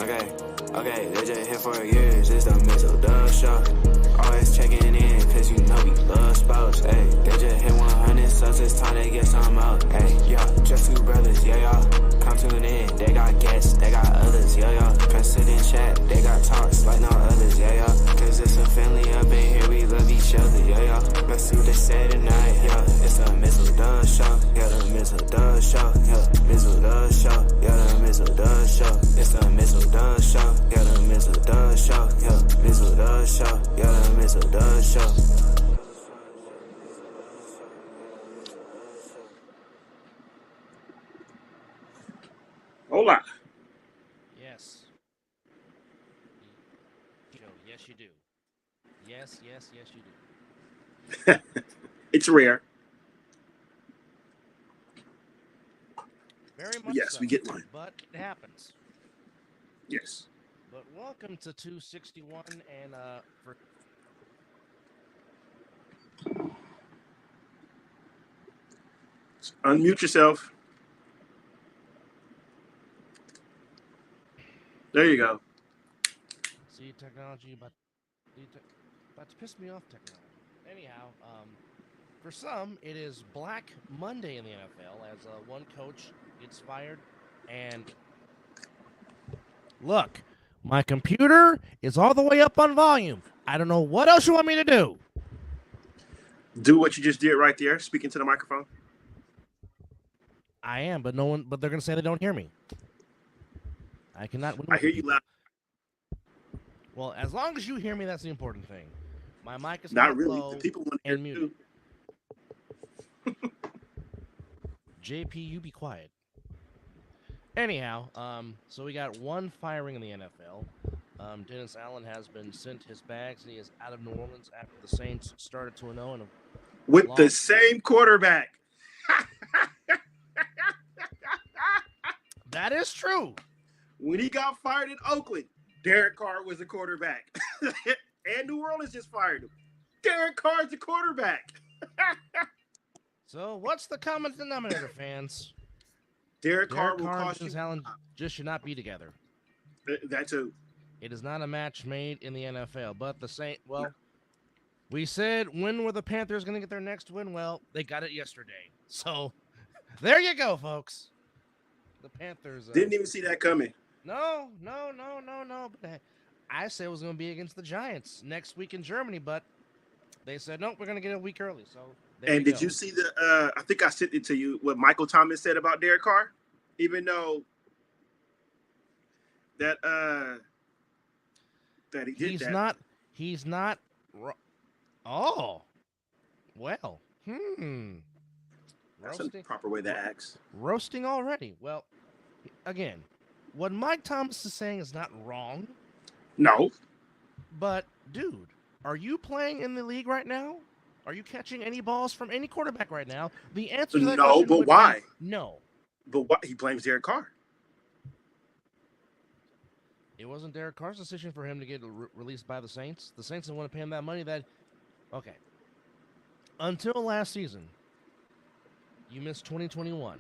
Okay, they just here for years, it's the Mizzle show. Always checking in, cause you know we love sports. Hey, they just hit 100 subs, it's time they get some out. Hey, yeah, just two brothers, yeah, y'all. Come tune in, they got guests, they got others, yeah, y'all. Press it in chat, they got talks like no others, yeah, y'all. Cause it's a family up in here, we love each other, yeah, y'all. Let's see what they say tonight, yeah. It's the Mizzle show, yeah, the Mizzle show, yeah, Mizzle show, yeah, the Mizzle show. It's the Mizzle show, yeah, the Mizzle show, yeah, Mizzle show, yeah, the Mizzle show. Hola. Yes. Yes, you do. Yes, you do. It's rare. Very much yes, so, we get one. but it happens. Yes. But welcome to 261 and for Unmute yourself. There you go. see technology, but to piss me off technology. Anyhow, for some, it is Black Monday in the NFL as one coach gets fired. And look, my computer is all the way up on volume. I don't know what else you want me to do. Do what you just did right there, speaking to the microphone. I am, but they're going to say they don't hear me. I cannot. I hear you loud. Well, as long as you hear me, that's the important thing. My mic is not really. low The people want to hear muted. JP, you be quiet. Anyhow, so we got one firing in the NFL. Dennis Allen has been sent his bags, and he is out of New Orleans after the Saints started 2-0 and with the same quarterback. That is true. When he got fired in Oakland, Derek Carr was the quarterback. And New Orleans just fired him. Derek Carr's the quarterback. So what's the common denominator, fans? Derek Carr will and cost Dennis you. Allen just should not be together. That too. It is not a match made in the NFL. But the Saints, we said when were the Panthers going to get their next win? Well, they got it yesterday. So there you go, folks. The Panthers didn't even see that coming. No. But I said it was going to be against the Giants next week in Germany, but they said, nope, we're going to get it a week early. So and did you see the, I think I sent it to you, what Michael Thomas said about Derek Carr? Even though that he did he's that. He's not. Oh. Well. That's a proper way to ask. Roasting already. Well, again, what Mike Thomas is saying is not wrong. No. But, dude, are you playing in the league right now? Are you catching any balls from any quarterback right now? The answer to that question but why? No. But why? He blames Derek Carr. It wasn't Derek Carr's decision for him to get released by the Saints. The Saints didn't want to pay him that money. Okay. Until last season, you missed 2021.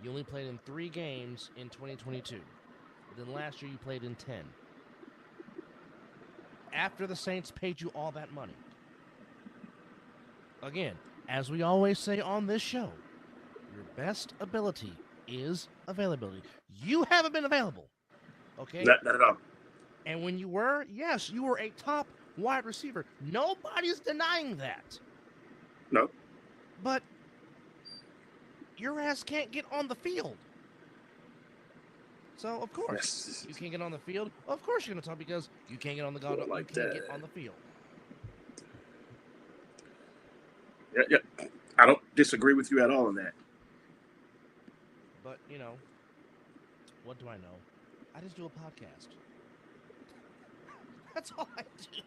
You only played in 3 games in 2022. Then last year you played in 10. After the Saints paid you all that money. Again, as we always say on this show, your best ability is availability. You haven't been available. Okay? Not at all. And when you were, yes, you were a top wide receiver. Nobody's denying that. No. But your ass can't get on the field. So, of course, you can't get on the field. Of course you're going to talk because you can't get on the get on the field. Yeah. I don't disagree with you at all on that. But, what do I know? I just do a podcast. That's all I do.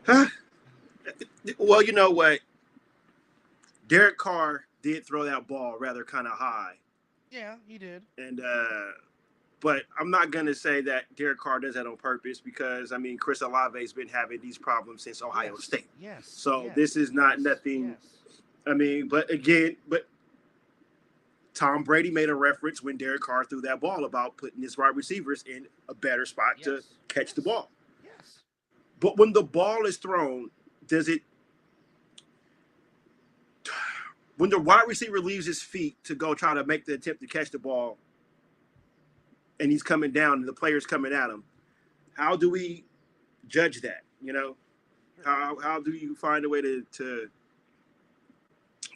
So. Well, you know what? Derek Carr did throw that ball rather kind of high. Yeah, he did. And but I'm not going to say that Derek Carr does that on purpose because, I mean, Chris Olave's been having these problems since Ohio State. Yes. So this is not nothing. Yes. I mean, but again, Tom Brady made a reference when Derek Carr threw that ball about putting his wide receivers in a better spot to catch the ball. Yes. But when the ball is thrown, when the wide receiver leaves his feet to go try to make the attempt to catch the ball, and he's coming down and the player's coming at him, how do we judge that? How do you find a way to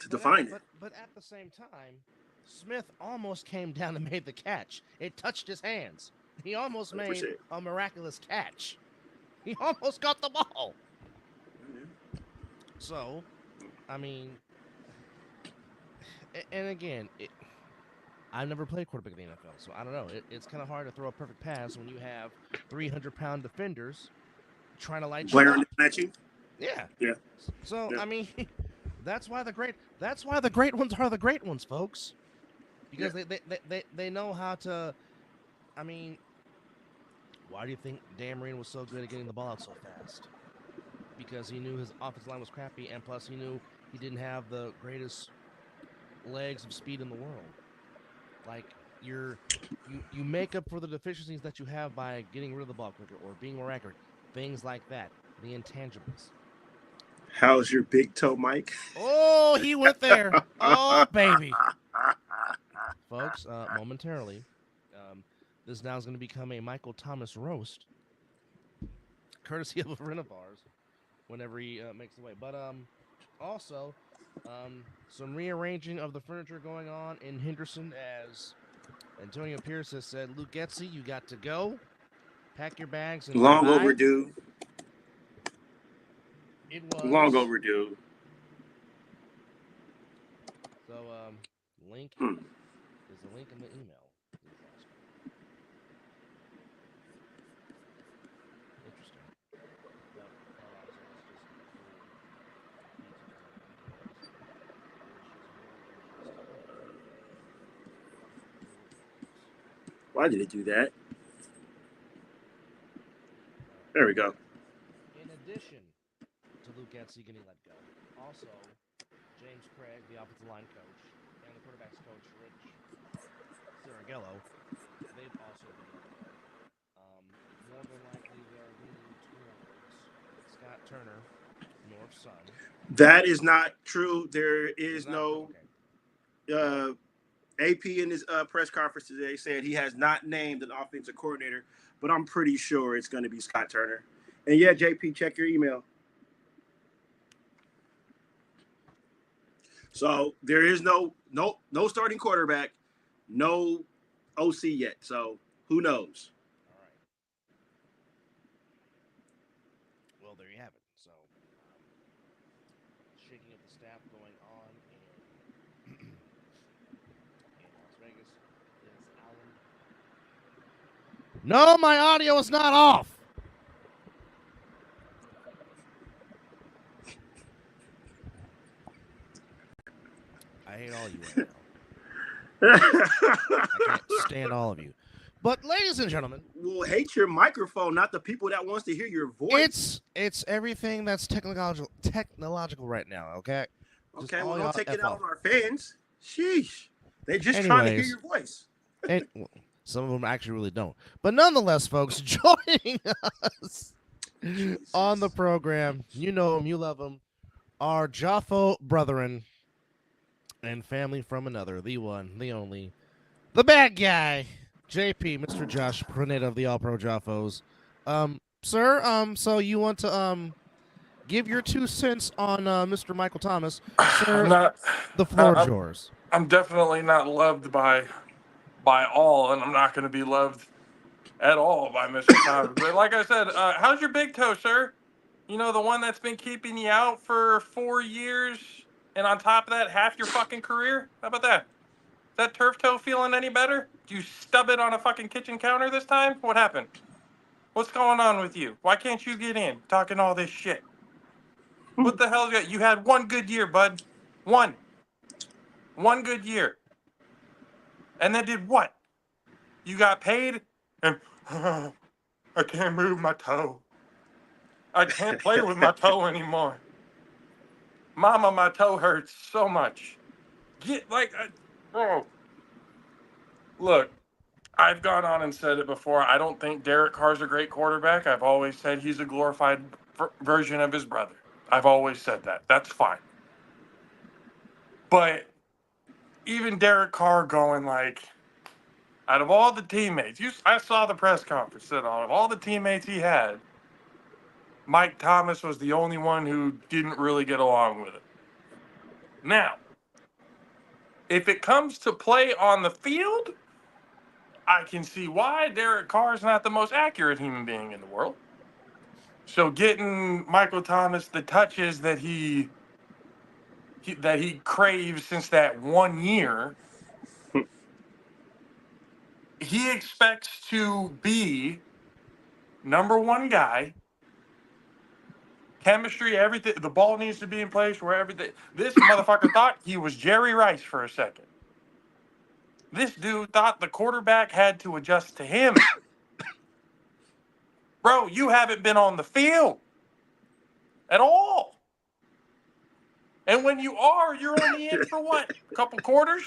define it? But at the same time, Smith almost came down and made the catch. It touched his hands. He almost 100%. made a miraculous catch. He almost got the ball. Mm-hmm. So, I mean, and again, I've never played quarterback in the NFL, so I don't know. It's kind of hard to throw a perfect pass when you have 300-pound defenders trying to light you up. At you? Yeah. Yeah. So, yeah. I mean, that's why the great ones are the great ones, folks. Because they know how to. I mean, why do you think Dan Marino was so good at getting the ball out so fast? Because he knew his offensive line was crappy, and plus he knew he didn't have the greatest legs of speed in the world. Like you make up for the deficiencies that you have by getting rid of the ball quicker or being more accurate. Things like that, the intangibles. How's your big toe, Mike? Oh, he went there. Oh, baby. Folks, momentarily, this now is going to become a Michael Thomas roast, courtesy of a friend of ours, whenever he makes the way. But also, some rearranging of the furniture going on in Henderson, as Antonio Pierce has said, Luke Getsy, you got to go. Pack your bags and long goodbye. Overdue. It was long overdue. So, link is the link in the email. Interesting. Why did it do that? There we go. In addition to Luke Getsy getting let go, also James Craig, the offensive line coach, and the quarterback's coach, Rich Saragello, they've also been let go. More than likely, they're leaning towards Scott Turner, North's son. That is not true. There is no. Okay. AP in his press conference today said he has not named an offensive coordinator, but I'm pretty sure it's going to be Scott Turner. And yeah, JP, check your email. So there is no starting quarterback, no OC yet. So who knows? All right. Well, there you have it. So shaking of the staff going on in Las Vegas is Allen. No, my audio is not off. I hate all you right now. I can't stand all of you. But, ladies and gentlemen, well, hate your microphone, not the people that wants to hear your voice. It's everything that's technological right now. Okay. Just Okay, well, all don't y'all take it F out off. on our fans. Sheesh, they just trying to hear Anyways. your voice. And some of them actually really don't. But nonetheless, folks, joining us on the program, you know him, you love him, our Jaffo brethren and family from another, the one, the only, the bad guy, JP, Mr. Josh Prenette of the All Pro Jaffos. Sir, so you want to give your 2 cents on Mr. Michael Thomas? Sir, the floor is yours. I'm definitely not loved by all, and I'm not going to be loved at all by Mr. Thomas. But like I said, how's your big toe, sir? You know, the one that's been keeping you out for 4 years, and on top of that, half your fucking career? How about that? Is that turf toe feeling any better? Do you stub it on a fucking kitchen counter this time? What happened? What's going on with you? Why can't you get in talking all this shit? What the hell? You had 1 good year, bud. One good year. And then did what? You got paid and I can't move my toe. I can't play with my toe anymore. Mama, my toe hurts so much. Look, I've gone on and said it before. I don't think Derek Carr's a great quarterback. I've always said he's a glorified version of his brother. I've always said that. That's fine. But even Derek Carr going like, out of all the teammates, I saw the press conference that out of all the teammates he had, Mike Thomas was the only one who didn't really get along with it. Now, if it comes to play on the field, I can see why Derek Carr is not the most accurate human being in the world. So getting Michael Thomas the touches that he craves since that 1 year, he expects to be number one guy. Chemistry, everything. The ball needs to be in place where everything. This motherfucker thought he was Jerry Rice for a second. This dude thought the quarterback had to adjust to him. Bro, you haven't been on the field at all. And when you are, you're only in for what? A couple quarters?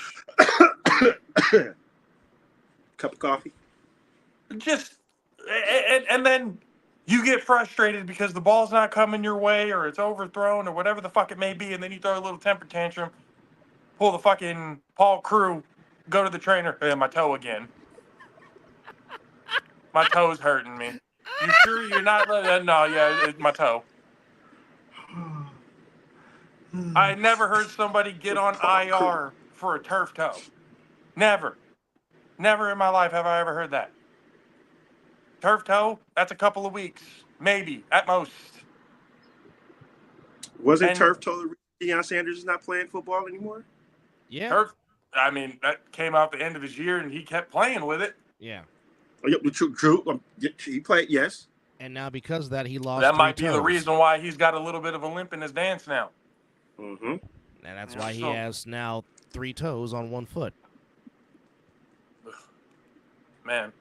Cup of coffee. Just, and then you get frustrated because the ball's not coming your way or it's overthrown or whatever the fuck it may be, and then you throw a little temper tantrum, pull the fucking Paul Crew, go to the trainer, my toe again. My toe's hurting me. You sure you're not? No, yeah, it's my toe. I never heard somebody get on IR for a turf toe. Never. Never in my life have I ever heard that. Turf toe, that's a couple of weeks. Maybe, at most. Wasn't turf toe the reason Deion Sanders is not playing football anymore? Yeah. Turf, I mean, that came out the end of his year, and he kept playing with it. Yeah. Oh, yeah, true. He played, yes. And now because of that, he lost. That might be toes. the reason why he's got a little bit of a limp in his dance now. Mm-hmm. And that's why he has now 3 toes on 1 foot. Man,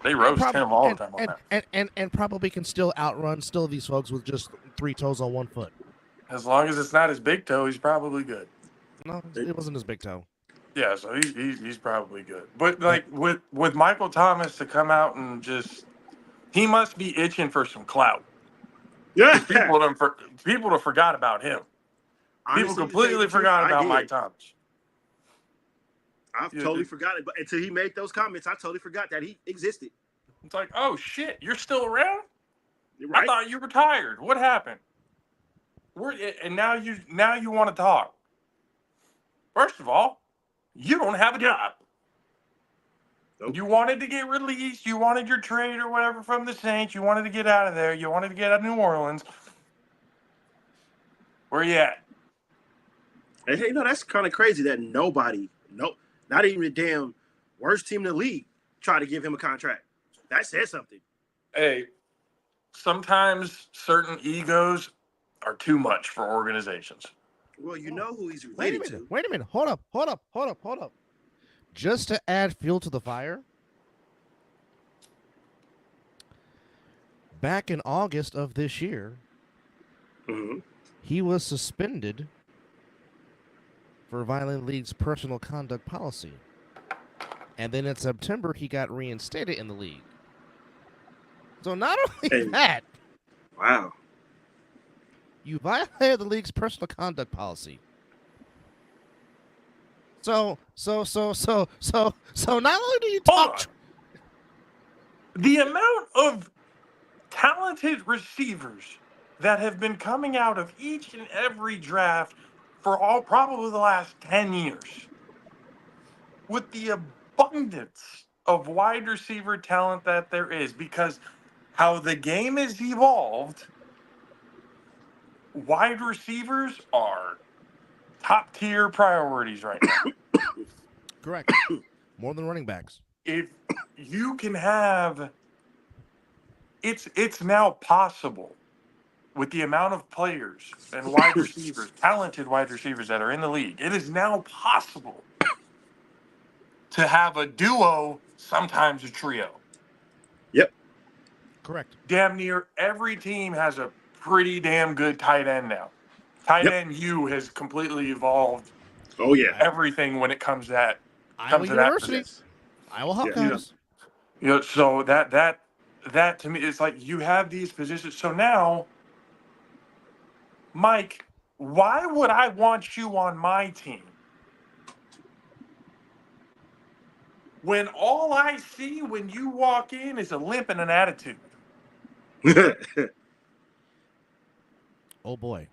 they roast him all the time on that. And probably can still outrun these folks with just 3 toes on 1 foot. As long as it's not his big toe, he's probably good. No, it wasn't his big toe. Yeah, so he's probably good. But like with Michael Thomas to come out and just, he must be itching for some clout. Yeah. People have forgot about him. Honestly, people completely forgot about Mike Thomas. I've totally forgot it, but until he made those comments, I totally forgot that he existed. It's like, oh shit, you're still around? Right? I thought you retired. What happened? And now you want to talk. First of all, you don't have a job. Nope. You wanted to get released. You wanted your trade or whatever from the Saints. You wanted to get out of there. You wanted to get out of New Orleans. Where you at? And hey, that's kind of crazy that not even the damn worst team in the league tried to give him a contract. That says something. Hey, sometimes certain egos are too much for organizations. Well, you know who he's related to. Wait a minute. Hold up. Just to add fuel to the fire, back in August of this year, he was suspended for violating the league's personal conduct policy. And then in September, he got reinstated in the league. So not only that, wow, you violated the league's personal conduct policy. So not only do you talk, the amount of talented receivers that have been coming out of each and every draft for probably the last 10 years, with the abundance of wide receiver talent that there is, because how the game has evolved, wide receivers are top tier priorities right now. Correct. More than running backs. If you can have, it's now possible with the amount of players and wide receivers, talented wide receivers that are in the league, it is now possible to have a duo, sometimes a trio. Yep. Correct. Damn near every team has a pretty damn good tight end now. Tight end U has completely evolved. Oh yeah. Everything when it comes to that. Iowa University. Iowa Yeah. Hawkeyes. So that to me is like you have these positions. So now, Mike, why would I want you on my team when all I see when you walk in is a limp and an attitude? Oh boy.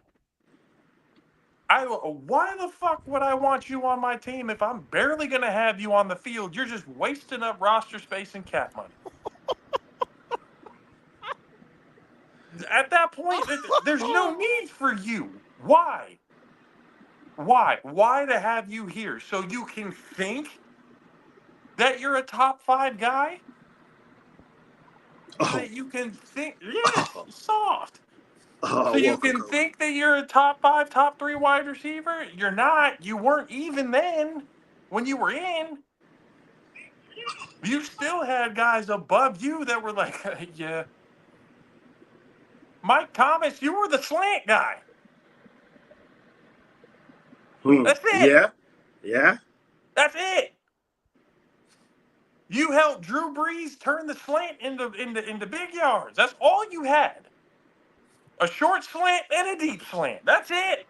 Why the fuck would I want you on my team if I'm barely gonna have you on the field? You're just wasting up roster space and cap money. At that point, there's no need for you. Why? Why to have you here so you can think that you're a top 5 guy? So that you can think, yes, soft. So you can think that you're a top 5, top 3 wide receiver? You're not. You weren't even then when you were in. You still had guys above you that were like, yeah. Mike Thomas, you were the slant guy. That's it. Yeah. That's it. You helped Drew Brees turn the slant into big yards. That's all you had. A short slant and a deep slant. That's it.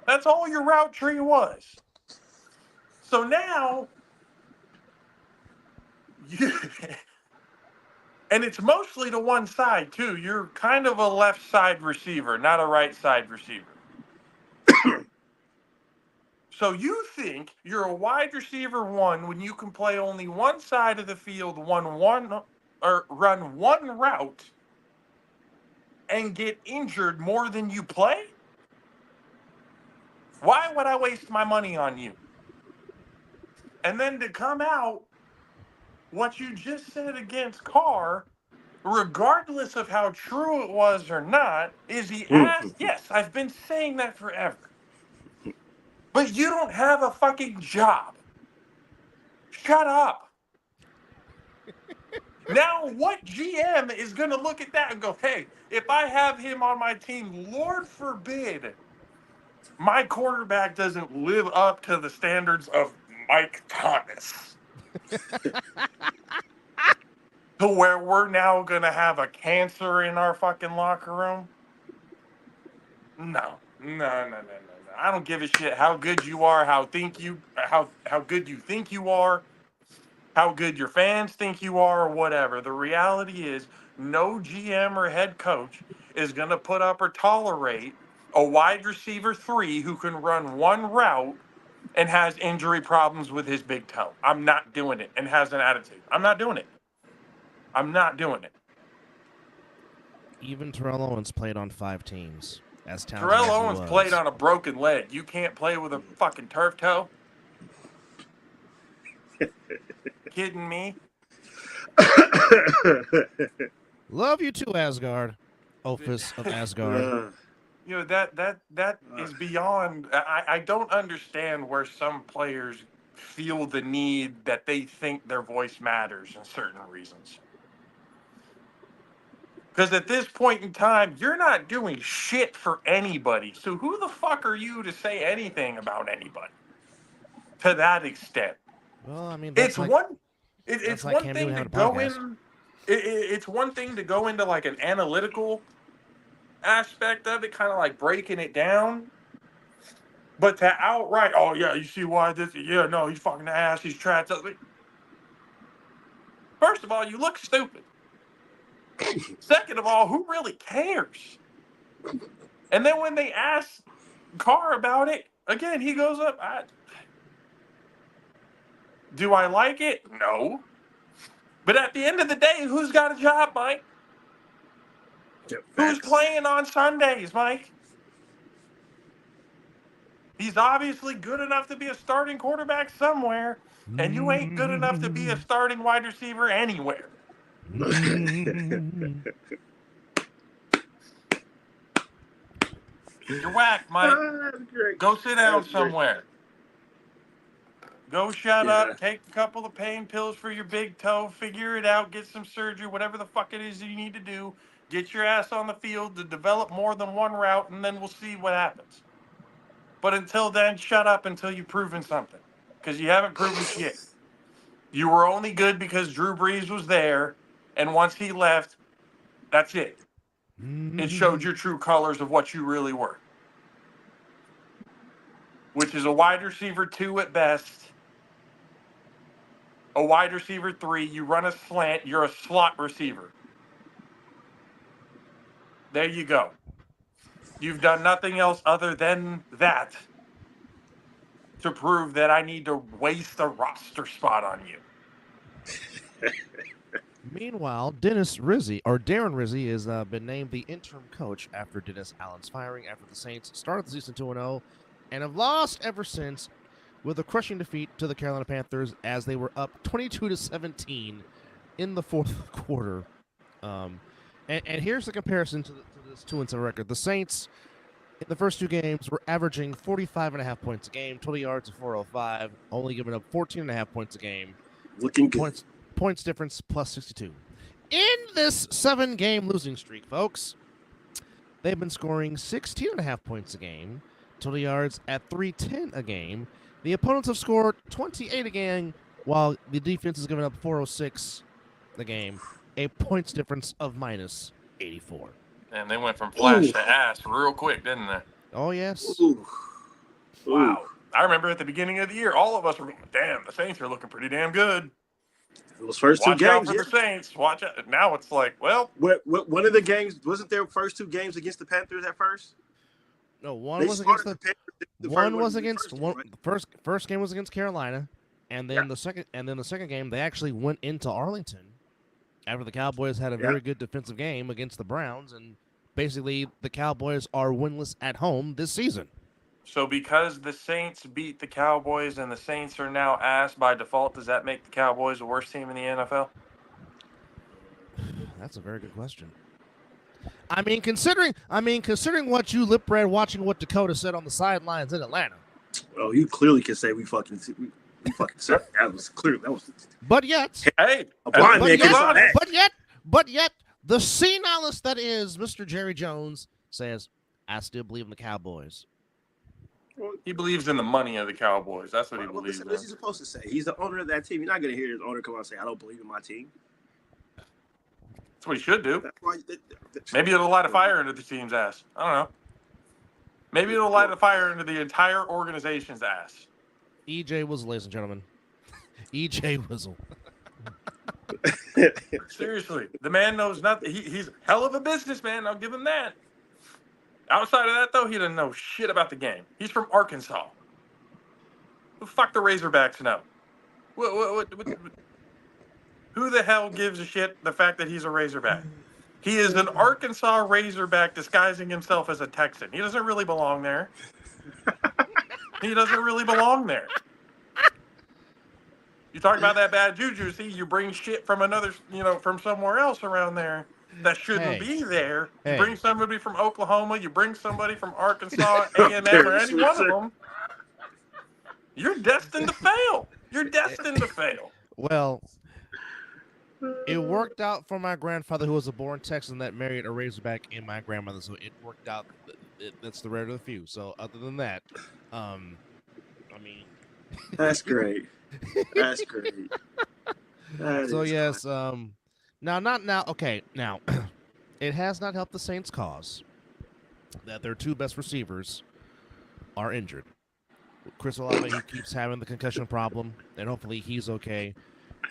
That's all your route tree was. So now, and it's mostly to one side too. You're kind of a left side receiver, not a right side receiver. So you think you're a wide receiver 1 when you can play only one side of the field, run one route, and get injured more than you play? Why would I waste my money on you? And then to come out, what you just said against Carr, regardless of how true it was or not, is he asked, yes, I've been saying that forever. But you don't have a fucking job. Shut up. Now, what GM is going to look at that and go, hey, if I have him on my team, Lord forbid, my quarterback doesn't live up to the standards of Mike Thomas. To where we're now going to have a cancer in our fucking locker room? No. I don't give a shit how good you are, how good you think you are, how good your fans think you are, or whatever. The reality is no GM or head coach is going to put up or tolerate a wide receiver 3 who can run one route and has injury problems with his big toe. I'm not doing it. And has an attitude. I'm not doing it. Even Terrell Owens played on 5 teams. As talented Terrell as he Owens was. played on a broken leg. You can't play with a fucking turf toe? Kidding me? Love you too, Asgard. Ophis of Asgard. That is beyond. I don't understand where some players feel the need that they think their voice matters in certain reasons. Because at this point in time, you're not doing shit for anybody. So who the fuck are you to say anything about anybody? To that extent. Well, I mean, It's one thing to go podcast. in. It's one thing to go into like an analytical aspect of it, kind of like breaking it down. But to outright, oh yeah, you see why this? Yeah, no, he's fucking ass. He's trapped. First of all, you look stupid. Second of all, who really cares? And then when they ask Carr about it, again, he goes up. Do I like it? No. But at the end of the day, who's got a job, Mike? Who's playing on Sundays, Mike? He's obviously good enough to be a starting quarterback somewhere, and you ain't good enough to be a starting wide receiver anywhere. You're whack, Mike. Go sit down somewhere. Go shut up, take a couple of pain pills for your big toe, figure it out, get some surgery, whatever the fuck it is you need to do. Get your ass on the field to develop more than one route, and then we'll see what happens. But until then, shut up until you've proven something. Because you haven't proven shit. You were only good because Drew Brees was there, and once he left, that's it. It showed your true colors of what you really were, which is a wide receiver 2 at best, a wide receiver 3. You run a slant, you're a slot receiver. There you go. You've done nothing else other than that to prove that I need to waste a roster spot on you. Meanwhile, Darren Rizzi has been named the interim coach after Dennis Allen's firing after the Saints started the season 2-0 and have lost ever since with a crushing defeat to the Carolina Panthers as they were up 22-17 in the fourth quarter. And here's the comparison to this 2-7 record. The Saints in the first 2 games were averaging 45.5 points a game, 20 yards of 405, only giving up 14.5 points a game. Looking good. Points difference plus 62. In this 7-game losing streak, folks, they've been scoring 16.5 points a game, 20 yards at 310 a game. The opponents have scored 28 a game, while the defense has given up 406 a game, a points difference of minus 84. And they went from flash to ass real quick, didn't they? Oh, yes. Ooh. Wow. I remember at the beginning of the year, all of us were going, damn, the Saints are looking pretty damn good. Those first Watch 2 out games. for the Saints. Watch out. Now it's like, well. One of the games, wasn't their first 2 games against the Panthers at first? No, one was against the first game was against Carolina, and then the second game they actually went into Arlington after the Cowboys had a very good defensive game against the Browns, and basically the Cowboys are winless at home this season. So because the Saints beat the Cowboys and the Saints are now ass by default, does that make the Cowboys the worst team in the NFL? That's a very good question. I mean, considering what you lip read watching what Dakota said on the sidelines in Atlanta. Oh, you clearly can say we fucking said that was clear. That was. But yet, hey, a blind man can say that. But yet, the senilist that is Mr. Jerry Jones says, "I still believe in the Cowboys." He believes in the money of the Cowboys. That's what he believes in. What's he supposed to say? He's the owner of that team. You're not going to hear his owner come out and say, "I don't believe in my team." That's what he should do. That's why, Maybe it'll light a fire into the team's ass. I don't know. Maybe it'll light a fire into the entire organization's ass. E.J. Wizzle, ladies and gentlemen. E.J. Wizzle. Seriously, the man knows nothing. He's a hell of a businessman. I'll give him that. Outside of that, though, he doesn't know shit about the game. He's from Arkansas. Who the fuck the Razorbacks know? What, who the hell gives a shit the fact that he's a Razorback? He is an Arkansas Razorback disguising himself as a Texan. He doesn't really belong there. He doesn't really belong there. You talk about that bad juju. See, you bring shit from another, from somewhere else around there that shouldn't be there. You bring somebody from Oklahoma. You bring somebody from Arkansas, A&M, or any one of them. You're destined to fail. You're destined to fail. Well, it worked out for my grandfather, who was a born Texan that married a Razorback, and my grandmother. So it worked out. That's the rare of the few. So other than that, I mean, that's great. That's great. So yes, now, it has not helped the Saints' cause that their 2 best receivers are injured. Chris Olave, he keeps having the concussion problem, and hopefully he's okay.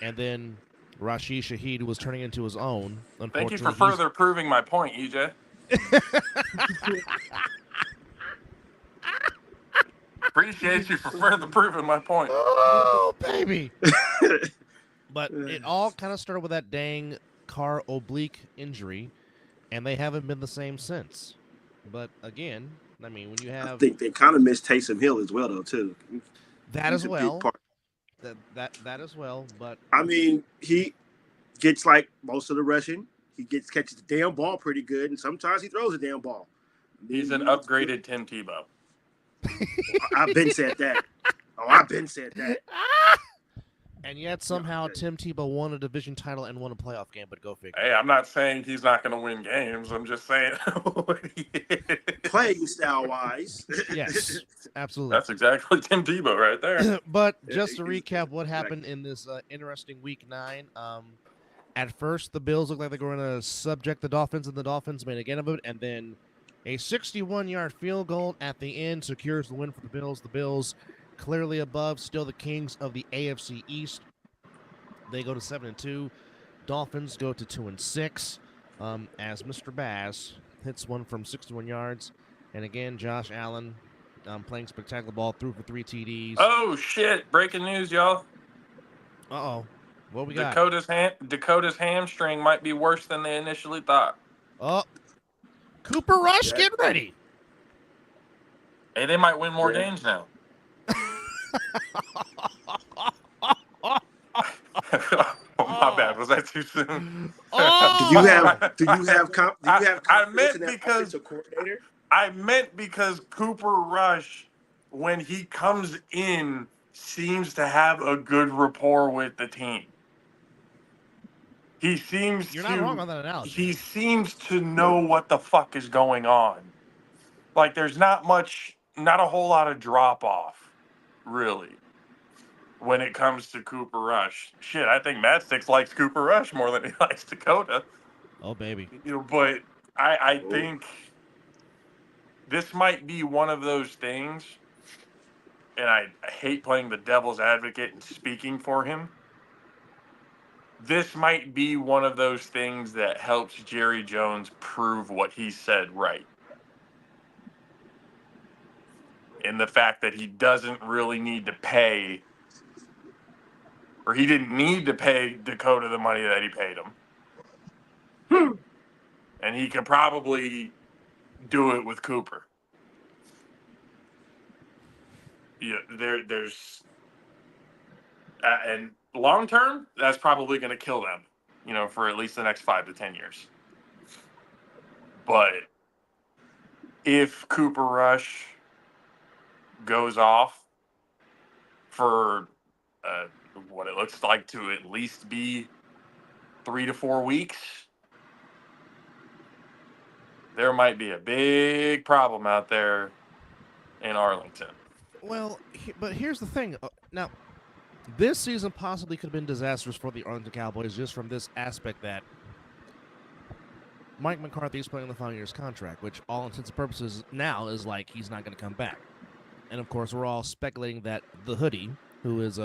And then Rashid Shaheed, who was turning into his own. Thank you for further proving my point, EJ. Appreciate you for further proving my point. Oh, baby. But it all kind of started with that dang car oblique injury, and they haven't been the same since. But again, I mean, when you have... I think they kind of missed Taysom Hill as well, though, too. That as well. That as well, but... I mean, he gets, like, most of the rushing. He catches the damn ball pretty good, and sometimes he throws a damn ball. He's an upgraded Tim Tebow. I've been said that. Oh, I've been said that. And yet somehow Tim Tebow won a division title and won a playoff game, but go figure. Hey, I'm not saying he's not going to win games. I'm just saying what he is. Playing style-wise. Yes, absolutely. That's exactly Tim Tebow right there. But just to recap what happened in this interesting Week 9, at first the Bills looked like they were going to subject the Dolphins, and the Dolphins made a game of it, and then a 61-yard field goal at the end secures the win for the Bills. The Bills clearly above, still the kings of the AFC East. They go to 7-2. Dolphins go to 2-6. As Mr. Bass hits one from 61 yards, and again Josh Allen playing spectacular ball, threw for 3 TDs. Oh shit! Breaking news, y'all. What we got? Dakota's hamstring might be worse than they initially thought. Oh, Cooper Rush, get ready. Hey, they might win more games now. My bad. Was that too soon? Oh! Do you have confidence in that because offensive coordinator? I meant because Cooper Rush, when he comes in, seems to have a good rapport with the team. You're not wrong on that analogy. He seems to know what the fuck is going on. Like, there's not a whole lot of drop off, really, when it comes to Cooper Rush. Shit, I think Matt Sticks likes Cooper Rush more than he likes Dakota. Oh, baby. But I think this might be one of those things, and I hate playing the devil's advocate and speaking for him. This might be one of those things that helps Jerry Jones prove what he said right. In the fact that he doesn't really need to pay, or he didn't need to pay Dakota the money that he paid him. And he could probably do it with Cooper. Yeah, there's and long term, that's probably going to kill them, for at least the next 5 to 10 years. But if Cooper Rush goes off for what it looks like to at least be 3 to 4 weeks, there might be a big problem out there in Arlington. Well, but here's the thing. Now, this season possibly could have been disastrous for the Arlington Cowboys just from this aspect that Mike McCarthy is playing on the final year's contract, which all intents and purposes now is like he's not going to come back. And, of course, we're all speculating that the hoodie, who is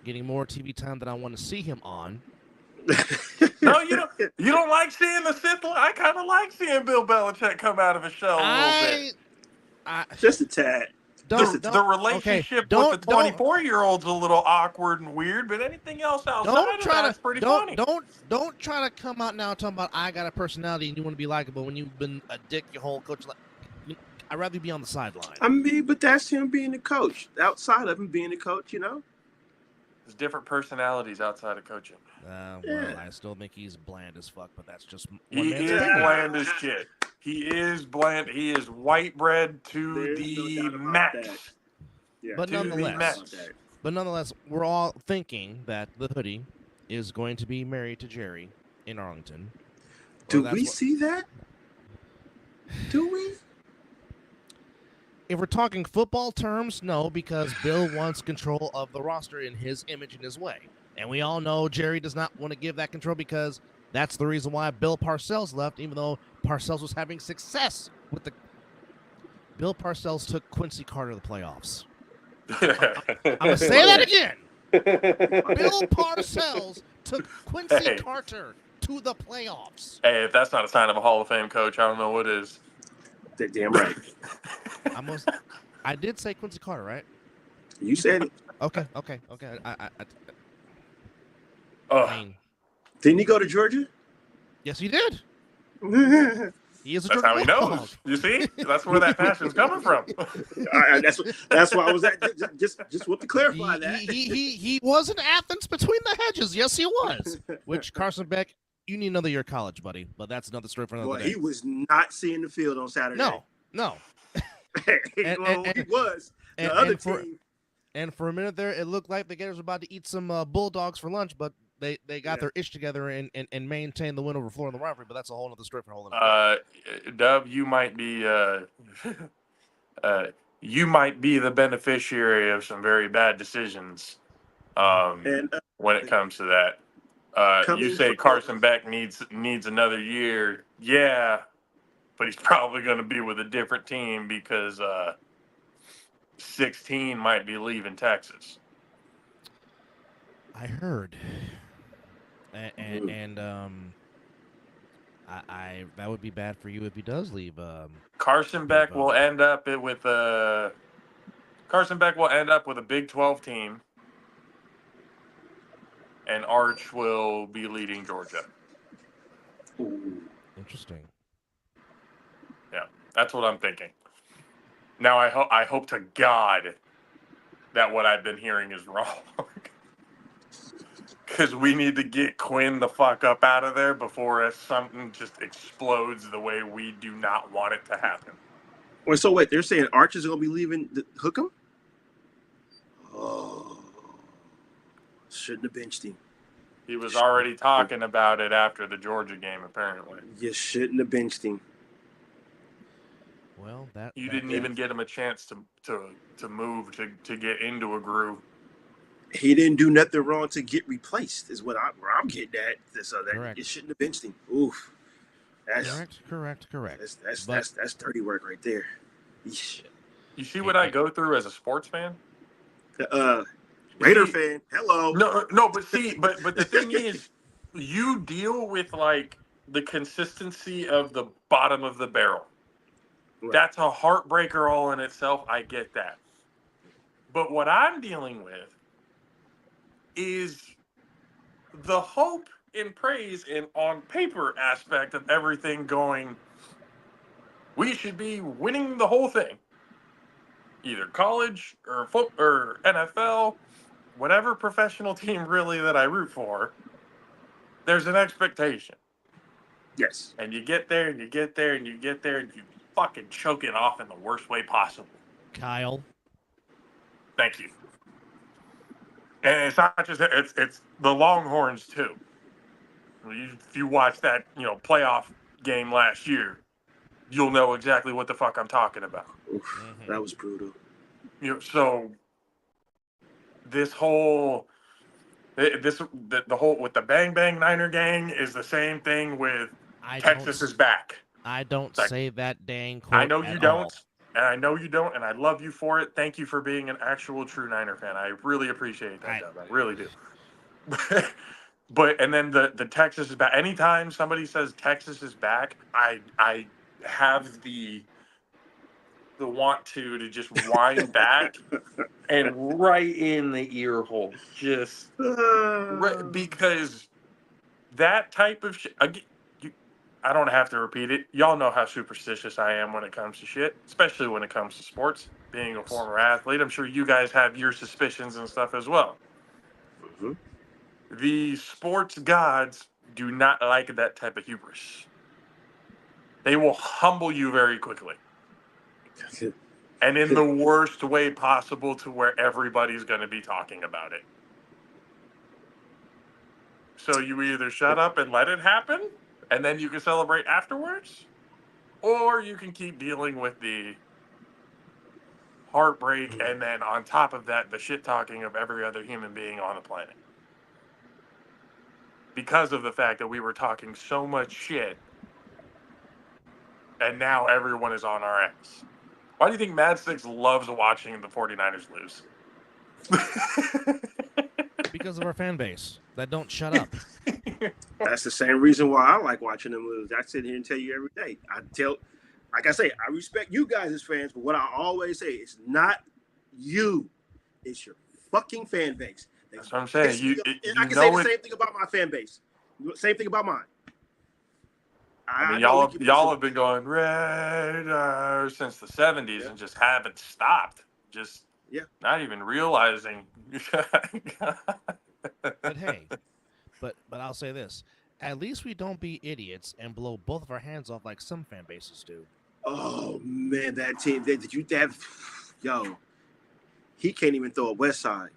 getting more TV time than I want to see him on. No, you don't like seeing the Sith. I kind of like seeing Bill Belichick come out of his shell a little bit. Just a tad. The relationship with the 24-year-old's a little awkward and weird, but anything else outside of that's pretty funny. Don't try to come out now talking about I got a personality and you want to be likable when you've been a dick your whole coach. I'd rather be on the sideline. I mean, but that's him being the coach. Outside of him being the coach, There's different personalities outside of coaching. Well, I still think he's bland as fuck, but that's just he is bland as shit. He is bland. He is white bread to the max. Yeah. But nonetheless, we're all thinking that the hoodie is going to be married to Jerry in Arlington. Do we see that? Do we? If we're talking football terms, no, because Bill wants control of the roster in his image and his way. And we all know Jerry does not want to give that control because that's the reason why Bill Parcells left, even though Parcells was having success with the... Bill Parcells took Quincy Carter to the playoffs. I'm going to say that again. Bill Parcells took Quincy Carter to the playoffs. Hey, if that's not a sign of a Hall of Fame coach, I don't know what is. That damn right. I did say Quincy Carter, right? You said it. Okay. I mean, didn't he go to Georgia? Yes, he did. He is a That's how he knows. You see? That's where that passion's coming from. That's why I was at. Just want to clarify that. He was in Athens between the hedges. Yes, he was. Which, Carson Beck, you need to know that you're college, buddy. But that's another story for another day. He was not seeing the field on Saturday. No. He was. The other team. And for a minute there, it looked like the Gators were about to eat some Bulldogs for lunch, but they got their ish together and maintained the win over Florida in the rivalry. But that's a whole other story for a whole other day. Dub, you might be you might be the beneficiary of some very bad decisions And when it comes to that. You coming say from Carson Beck needs another year. Yeah, but he's probably going to be with a different team because 16 might be leaving Texas. I heard, and I that would be bad for you if he does leave. Carson Beck will end up with a Big 12 team, and Arch will be leading Georgia. Interesting. Yeah, that's what I'm thinking. Now I hope to God that what I've been hearing is wrong. Because we need to get Quinn the fuck up out of there before something just explodes the way we do not want it to happen. Wait, so wait, they're saying Arch is going to be leaving Hookham? Oh, shouldn't have benched him. He was already talking about it after the Georgia game, apparently. You shouldn't have benched him. Well, you didn't even get him a chance to move to get into a groove. He didn't do nothing wrong to get replaced, is where I'm getting at. So that it shouldn't have benched him. Oof. That's, correct. That's dirty work right there. Yeesh. You see what I go through as a sports fan? Raider fan. Hello. No, but the thing is, you deal with like the consistency of the bottom of the barrel. Right. That's a heartbreaker all in itself. I get that. But what I'm dealing with is the hope and praise and on paper aspect of everything going, we should be winning the whole thing. Either college or football or NFL, whatever professional team really that I root for, there's an expectation. Yes. And you get there and you get there and you get there and you fucking choke it off in the worst way possible. Kyle. Thank you. And it's not just it's the Longhorns too. If you watch that playoff game last year, you'll know exactly what the fuck I'm talking about. Oof, that was brutal. So this whole the whole with the Bang Bang Niner gang is the same thing with Texas is back. I don't say that dang quote. I know you don't. And I know you don't, and I love you for it. Thank you for being an actual true Niner fan. I really appreciate that, Dub. I really do. But and then the Texas is back. Anytime somebody says Texas is back, I have the want to just wind back and right in the ear hole, just right, because that type of shit. I don't have to repeat it. Y'all know how superstitious I am when it comes to shit, especially when it comes to sports. Being a former athlete, I'm sure you guys have your suspicions and stuff as well. Mm-hmm. The sports gods do not like that type of hubris. They will humble you very quickly. And in the worst way possible, to where everybody's going to be talking about it. So you either shut up and let it happen, and then you can celebrate afterwards, or you can keep dealing with the heartbreak, and then on top of that, the shit talking of every other human being on the planet. Because of the fact that we were talking so much shit, and now everyone is on our ass. Why do you think Mad Six loves watching the 49ers lose? Because of our fan base that don't shut up. That's the same reason why I like watching them lose. I sit here and tell you every day. Like I say, I respect you guys as fans, but what I always say, it's not you. It's your fucking fan base. That's what I'm saying. I can say the same thing about my fan base. Same thing about mine. I mean, y'all have been going red since the 70s and just haven't stopped. Just not even realizing. But hey, but I'll say this. At least we don't be idiots and blow both of our hands off like some fan bases do. Oh, man, that team. Yo. he can't even throw a West Side.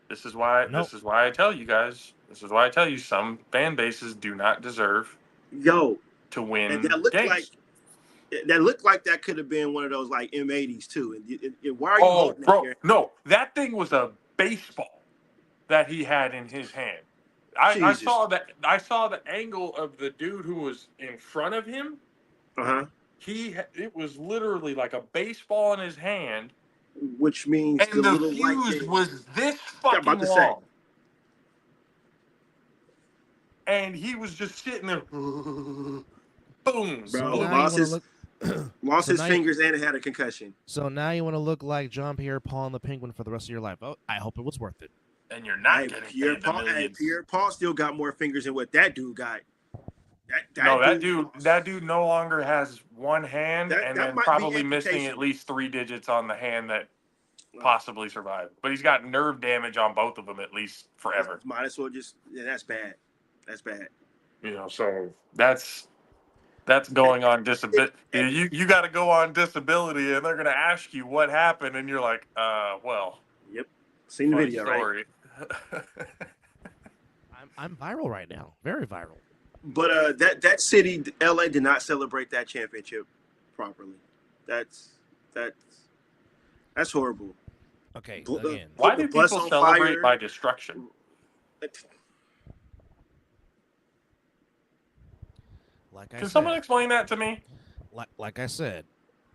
This is why. Nope. This is why I tell you guys. This is why I tell you some fan bases do not deserve Yo, to and win that looked games. like that could have been one of those like M80s too. And why are you Oh, holding that bro, here? no, that thing was a baseball that he had in his hand. I Jesus. saw that. I saw the angle of the dude who was in front of him. Uh-huh. It was literally like a baseball in his hand, Which means and the little white fuse thing. was this Yeah, I'm about fucking to say. long. And he was just sitting there, boom. Bro, So now lost you his want to look. lost So his now fingers and had a concussion. So now you want to look like Jean-Pierre Paul and the Penguin for the rest of your life. Oh, I hope it was worth it. And you're not Hey, getting Pierre paid the Paul. Hey, millions. Pierre Paul still got more fingers than what that dude got. That dude no longer has one hand, and that then might be probably missing amputation. at least 3 digits on the hand that possibly survived. But he's got nerve damage on both of them at least forever. Might as well just. Yeah, that's bad. That's bad. So that's going on disability. You got to go on disability, and they're going to ask you what happened, and you're like, well. Yep. Seen the video, story. right? I'm viral right now, very viral. But that city, LA, did not celebrate that championship properly. That's horrible. Okay, Again, again, why do people celebrate by destruction? Can someone explain that to me? Like I said,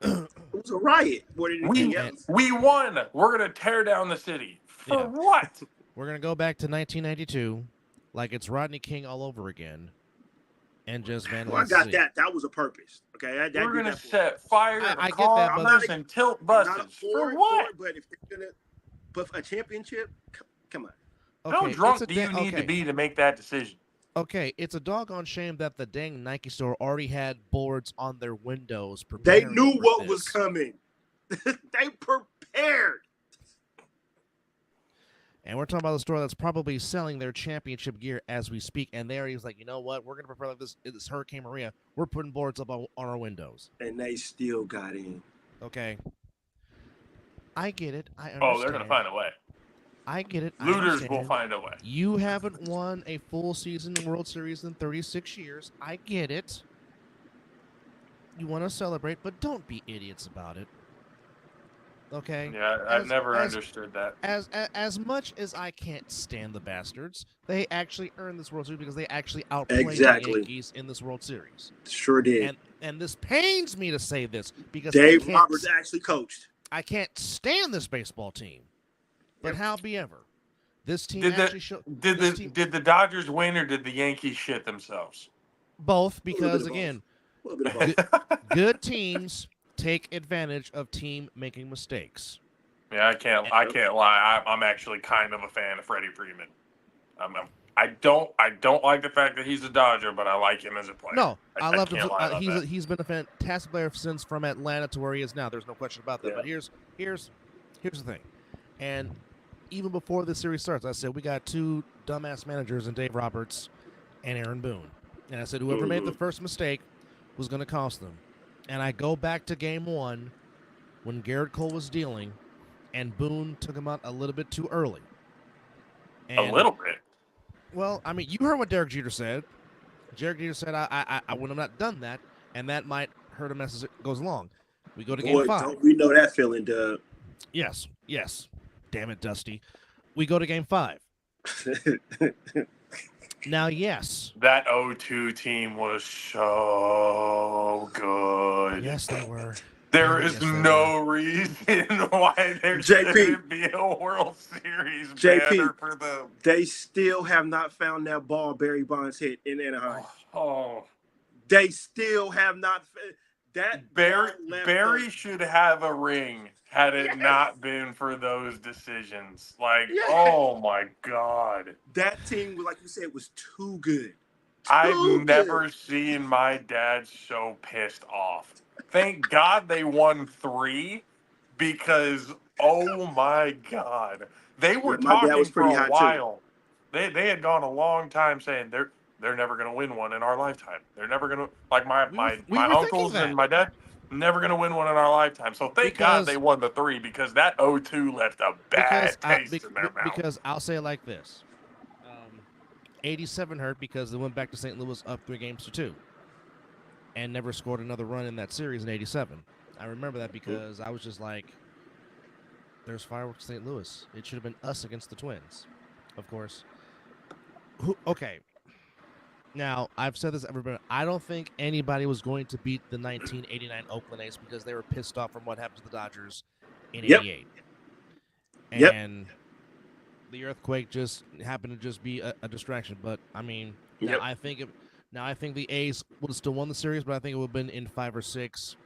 it was a riot more than anything else. We won. We're gonna tear down the city for what? We're gonna go back to 1992, like it's Rodney King all over again, and just vandalize. Well, I got that. That was a purpose. Okay, we're gonna set fire to cars and tilt buses for what? But if they're gonna put a championship, come on. Okay, how drunk do you need to be to make that decision? Okay, it's a doggone shame that the dang Nike store already had boards on their windows. They knew what was coming. They prepared. And we're talking about the store that's probably selling their championship gear as we speak. And they already was like, you know what? We're going to prepare like this Hurricane Maria. We're putting boards up on our windows. And they still got in. Okay. I get it. I understand. Oh, they're going to find a way. I get it. Looters will find a way. You haven't won a full season World Series in 36 years. I get it. You want to celebrate, but don't be idiots about it. Okay? Yeah, I've never understood that. As much as I can't stand the bastards, they actually earned this World Series because they actually outplayed the Yankees in this World Series. Sure did. And this pains me to say this because Dave Roberts actually coached. I can't stand this baseball team. But howbeit, this team did actually showed. Did the Dodgers win or did the Yankees shit themselves? Both, because again, good teams take advantage of team making mistakes. Yeah, I can't lie. I'm actually kind of a fan of Freddie Freeman. I don't like the fact that he's a Dodger, but I like him as a player. No, I love him. He's he's been a fantastic player since from Atlanta to where he is now. There's no question about that. Yeah. But here's the thing, and even before this series starts, I said we got two dumbass managers in Dave Roberts and Aaron Boone, and I said whoever made the first mistake was going to cost them. And I go back to Game 1 when Garrett Cole was dealing, and Boone took him out a little bit too early. And, a little bit. Well, I mean, you heard what Derek Jeter said. Derek Jeter said, I would have not done that, and that might hurt him as it goes along. We go to Game 5. Don't we know that feeling, Doug? Yes. Damn it, Dusty. We go to Game 5. Now, yes. That 0-2 team was so good. Yes, they were. There is no reason why there shouldn't be a World Series banner for them. They still have not found that ball Barry Bonds hit in Anaheim. Oh. They still have not. That Barry should have a ring had it not been for those decisions. Oh my God. That team, like you said, was too good. I've never seen my dad so pissed off. Thank God they won 3 because, oh my God. They were talking for a while. They had gone a long time saying they're never going to win one in our lifetime. They're never going to, like my uncles and my dad, Never going to win one in our lifetime. So thank God they won the 3 because that 0-2 left a bad taste in their mouth. Because I'll say it like this. 87 hurt because they went back to St. Louis up 3-2 and never scored another run in that series in 87. I remember that because I was just like, there's fireworks St. Louis. It should have been us against the Twins, of course. Okay. Now, I've said this everywhere. I don't think anybody was going to beat the 1989 Oakland A's because they were pissed off from what happened to the Dodgers in 88. And the earthquake just happened to just be a distraction. But, I mean, now I think the A's would have still won the series, but I think it would have been in 5 or 6,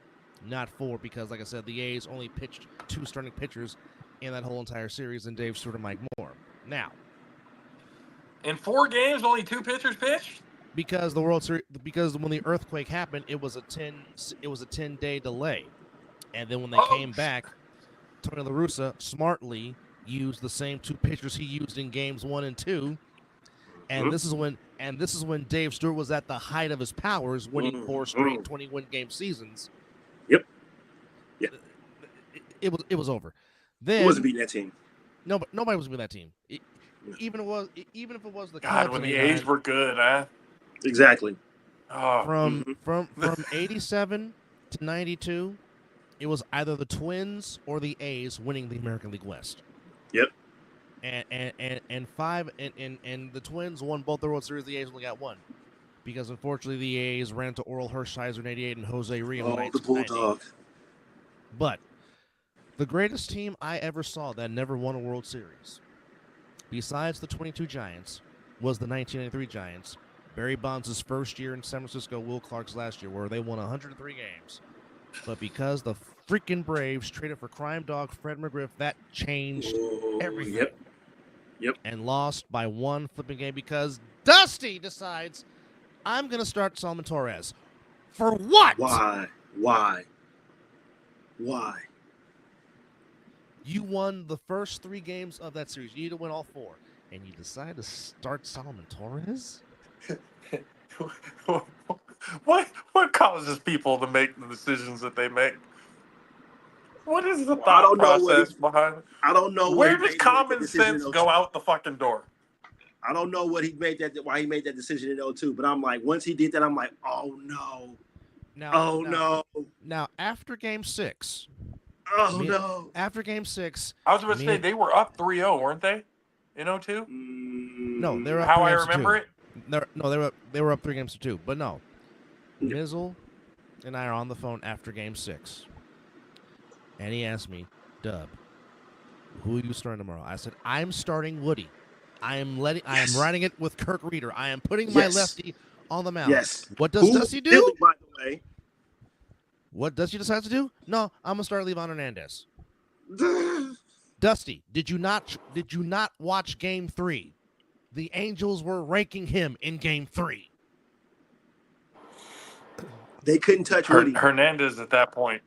not 4, because, like I said, the A's only pitched 2 starting pitchers in that whole entire series, and Dave Stewart and Mike Moore. Now, in 4 games, only 2 pitchers pitched? Because the World Series, because when the earthquake happened, it was a 10-day delay, and then when they came back, Tony La Russa smartly used the same 2 pitchers he used in games 1 and 2, and this is when Dave Stewart was at the height of his powers, winning 4 straight 21-game seasons. It was over. Then Who wasn't beating that team? No, but nobody was beating that team. Even if it was the God, Cubs when the A's were good, huh? Exactly. From 87 to 92, it was either the Twins or the A's winning the American League West. Yep. And the Twins won both the World Series. The A's only got 1 because unfortunately the A's ran to Oral Hershiser in 88 and Jose Rio in 1990. The Bulldog. But the greatest team I ever saw that never won a World Series, besides the 22 Giants, was the 1993 Giants. Barry Bonds' first year in San Francisco, Will Clark's last year, where they won 103 games. But because the freaking Braves traded for crime dog Fred McGriff, that changed everything. Yep. And lost by 1 flipping game because Dusty decides, I'm going to start Salman Torres. For what? Why? You won the first 3 games of that series. You need to win all 4. And you decide to start Salman Torres? What causes people to make the decisions that they make? What is the thought process behind it? I don't know. Where does common sense go out the fucking door? I don't know why he made that decision in 02, but I'm like, once he did that, I'm like, oh no. Now, after game 6. After game 6. I was about to say, they were up 3-0, weren't they? In 02? No, they were up How I remember it? They were up 3-2, but no. Mizzle and I are on the phone after game 6. And he asked me, Dub, who are you starting tomorrow? I said, I'm starting Woody. I am riding it with Kirk Reeder. I am putting my lefty on the mound. Yes. What does Dusty do? Billy, by the way. What Dusty decides to do? No, I'm gonna start Livan Hernandez. Dusty, did you not watch game 3? The Angels were ranking him in game 3. They couldn't touch Woody. Hernandez at that point.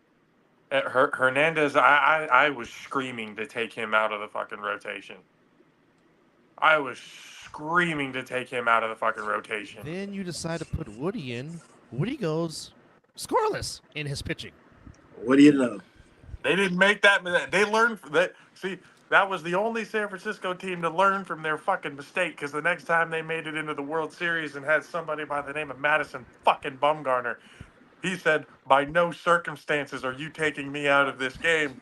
Hernandez, I was screaming to take him out of the fucking rotation. I was screaming to take him out of the fucking rotation. Then you decide to put Woody in. Woody goes scoreless in his pitching. What do you know? They didn't make that. They learned from that. See, that was the only San Francisco team to learn from their fucking mistake, because the next time they made it into the World Series and had somebody by the name of Madison fucking Bumgarner, he said, by no circumstances are you taking me out of this game.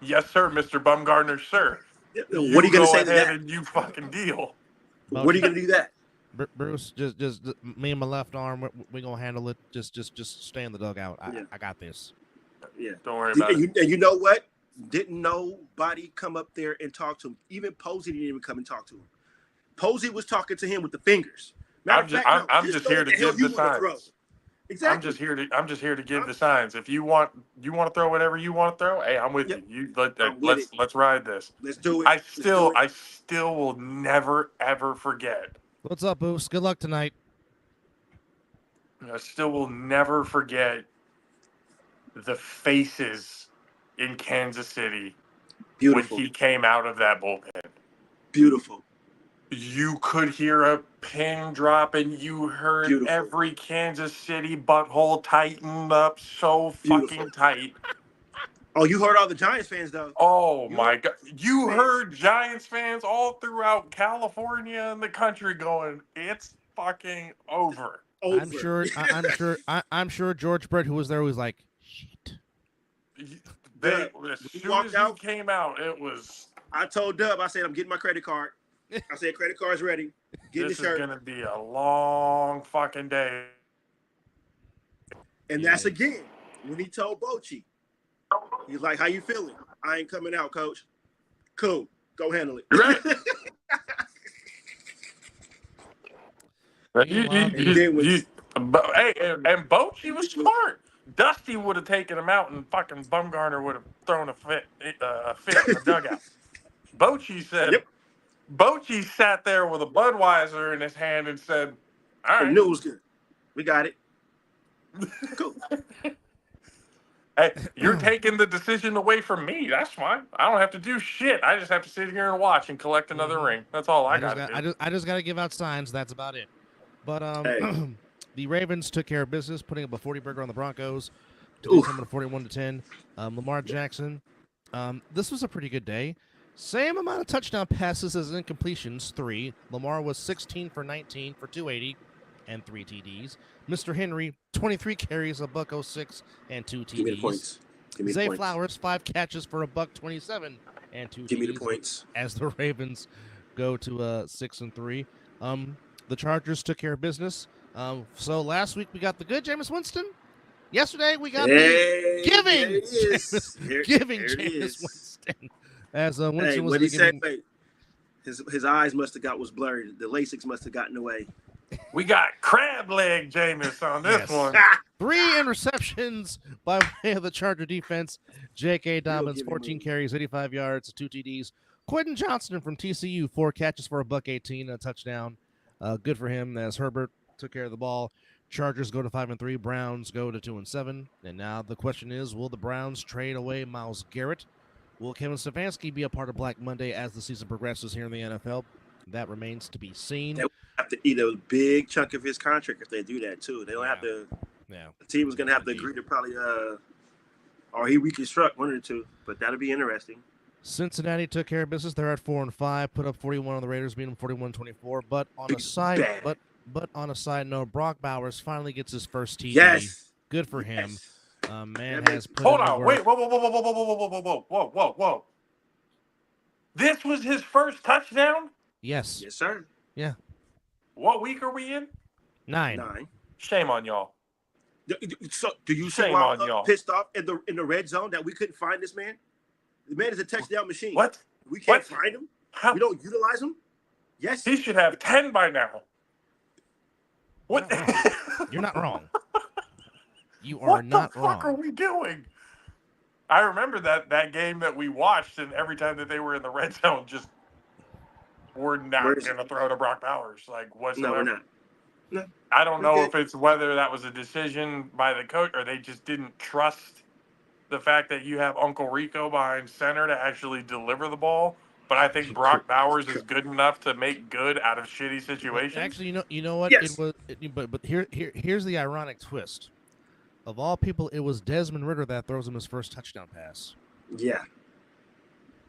Yes, sir, Mr. Bumgarner, sir. What are you going to say to that? And you fucking deal. What are you going to do that? Bruce, just me and my left arm, we're going to handle it. Just stay in the dugout. I got this. Yeah. Don't worry about it. And you know what? Didn't nobody come up there and talk to him. Even Posey didn't even come and talk to him. Posey was talking to him with the fingers. I'm just here to give the signs. Exactly. I'm just here to give the signs. If you want to throw whatever you want to throw, hey, I'm with you. Let's ride this. Let's do it. I still will never ever forget. What's up, Boost? Good luck tonight. I still will never forget the faces in Kansas City when he came out of that bullpen. Beautiful. you could hear a pin drop, and you heard Beautiful. every Kansas City butthole tighten up so Beautiful. fucking tight. Oh, you heard all the Giants fans though. Oh You my heard God. You fans. heard Giants fans all throughout California and the country going, it's fucking over. Over. I'm sure George Brett, who was there, was like, shit. They, Dub, as when you soon walked as he out, came out, it was, I told Dub, I said, I'm getting my credit card. I said, credit card's ready. Get the this is shirt. going to be a long fucking day. And that's again when he told Bochy, he's like, how you feeling? I ain't coming out, coach. Cool. Go handle it. Right. And then when- Hey, and Bochy was smart. Dusty would have taken him out, and fucking Bumgarner would have thrown a fit in the dugout. Bochy said, Yep. Bochy sat there with a Budweiser in his hand and said, all I right. knew it was good. We got it. Cool. Hey, you're taking the decision away from me. That's fine. I don't have to do shit. I just have to sit here and watch and collect another ring. That's all I got to do. I just got to give out signs. That's about it. But Hey. the Ravens took care of business, putting up a 40-burger on the Broncos to come to 41-10. Lamar Jackson. This was a pretty good day. Same amount of touchdown passes as incompletions, 3. Lamar was 16 for 19 for 280 and 3 TDs. Mr. Henry, 23 carries, $106 and 2 TDs. Give me the points. Give me Zay the points. Flowers, 5 catches for $127 and 2 Give me the TDs. points. As the Ravens go to 6-3. The Chargers took care of business. So last week we got the good Jameis Winston. Yesterday we got the giving Jameis Winston. As Winston was what he said, his eyes was blurred. The LASIK must have gotten away. We got crab leg Jameis on this one. 3 interceptions by way of the Charger defense. J.K. Dobbins, 14 carries, 85 yards, 2 TDs. Quentin Johnston from TCU, 4 catches for $118 and a touchdown. Good for him as Herbert took care of the ball. Chargers go to 5-3. Browns go to 2-7. And now the question is, will the Browns trade away Myles Garrett? Will Kevin Stefanski be a part of Black Monday as the season progresses here in the NFL? That remains to be seen. They have to eat a big chunk of his contract if they do that too. They don't have to. Yeah. The team is going to have to agree to probably, or he reconstruct one or two. But that'll be interesting. Cincinnati took care of business. They're at 4-5. Put up 41 on the Raiders, beating them 41-24. But on a side, but on a side note, Brock Bowers finally gets his first TD. Yes. Good for him. Yes. Man has put Hold in the on. work. Wait. Whoa. This was his first touchdown? Yes. Yes, sir. Yeah. What week are we in? 9. Shame on y'all. So, do you see Shame why on I'm y'all. pissed off in the red zone that we couldn't find this man? The man is a touchdown machine. What? We can't What? find him. How? We don't utilize him. Yes. He should have 10 by now. What? You're not wrong. You are What not the fuck wrong. are we doing? I remember that game that we watched, and every time that they were in the red zone, just we're not going to throw to Brock Bowers like whatsoever. No, we're not. No. I don't know if it's whether that was a decision by the coach or they just didn't trust the fact that you have Uncle Rico behind center to actually deliver the ball. But I think Brock Bowers is good enough to make good out of shitty situations. Actually, you know what? Yes. But here's the ironic twist. Of all people, it was Desmond Ridder that throws him his first touchdown pass. Yeah.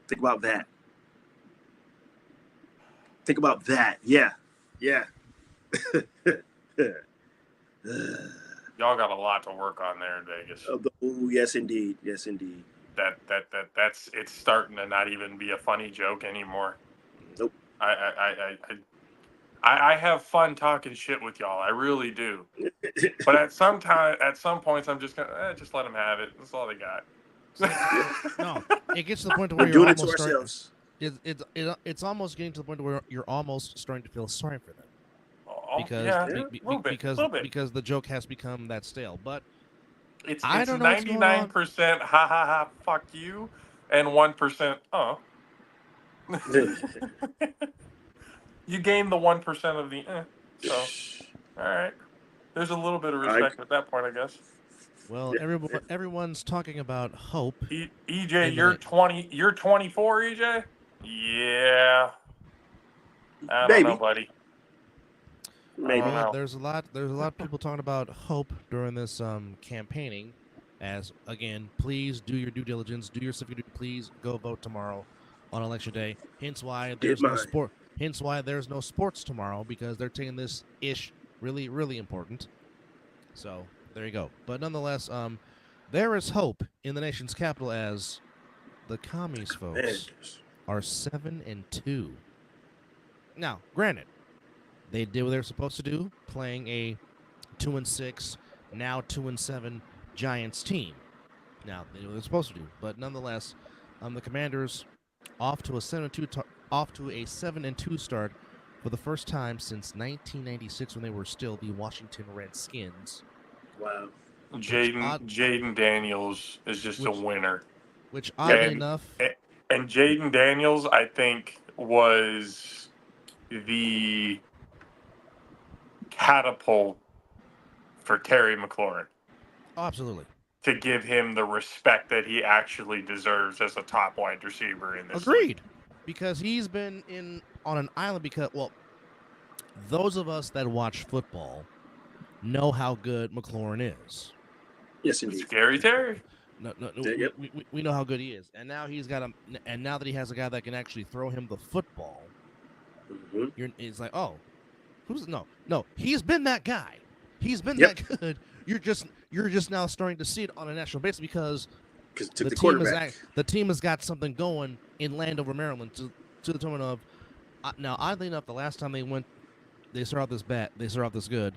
Think about that. Think about that. Yeah. Yeah. Y'all got a lot to work on there in Vegas. Oh, yes, indeed. Yes, indeed. That's it's starting to not even be a funny joke anymore. Nope. I have fun talking shit with y'all. I really do. But at some points, I'm just gonna just let them have it. That's all they got. No, it gets to the point where We're you're doing it to almost ourselves. it's almost getting to the point where you're almost starting to feel sorry for them because because the joke has become that stale. But it's I don't know what's going on. 99% ha ha ha fuck you and 1% You gain the 1% of the so all right. There's a little bit of respect at that point, I guess. Well, everyone's talking about hope. EJ, you're 20. You're 24, EJ. Yeah. I don't Maybe. know, buddy. Maybe. don't Well, know. there's a lot of people talking about hope during this campaigning. As again, please do your due diligence, do your civic duty. Please go vote tomorrow on election day. Hence why there's no mine. sport. Hence why there's no sports tomorrow, because they're taking this really, really important. So there you go. But nonetheless, there is hope in the nation's capital, as the commies folks are 7-2. Now, granted, they did what they were supposed to do, playing a 2-6, now 2-7 Giants team. Now they knew what they're supposed to do, but nonetheless, the Commanders off to a 7-2 start for the first time since 1996, when they were still the Washington Redskins. Wow. Jaden Daniels is just a winner. Which oddly enough, and Jaden Daniels, I think, was the catapult for Terry McLaurin. Oh, absolutely. To give him the respect that he actually deserves as a top wide receiver in this Agreed. league. Because he's been on an island, because, well, those of us that watch football know how good McLaurin is. Yes, indeed. Scary Terry. No, Yep. we know how good he is, and now now that he has a guy that can actually throw him the football, it's like, oh, he's been that guy. He's been that good. You're just now starting to see it on a national basis, because the team has got something going in Landover, Maryland, to the tune of. Now, oddly enough, the last time they started out this good.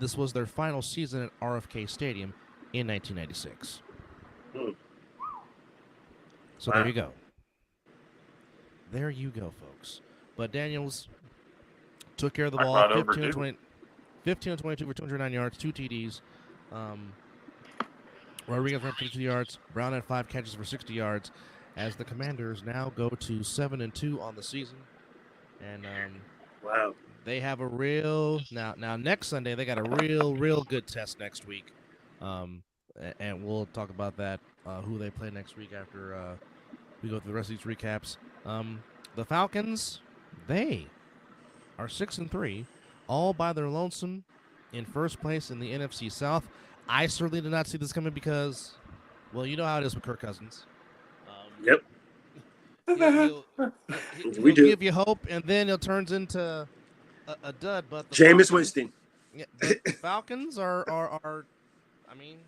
This was their final season at RFK Stadium in 1996. So There you go. There you go, folks. But Daniels took care of the ball. 15 and 22 for 209 yards, 2 TDs. Rodriguez ran 52 yards. Brown had 5 catches for 60 yards, as the Commanders now go to 7-2 on the season. And wow, they have a real now next Sunday they got a real good test next week. And we'll talk about that, who they play next week after we go through the rest of these recaps. The Falcons, they are 6-3, all by their lonesome, in first place in the NFC South. I certainly did not see this coming, because, well, you know how it is with Kirk Cousins. Yep. He'll give you hope, and then it turns into a dud. But the Jameis Winston. Yeah, the Falcons are. I mean,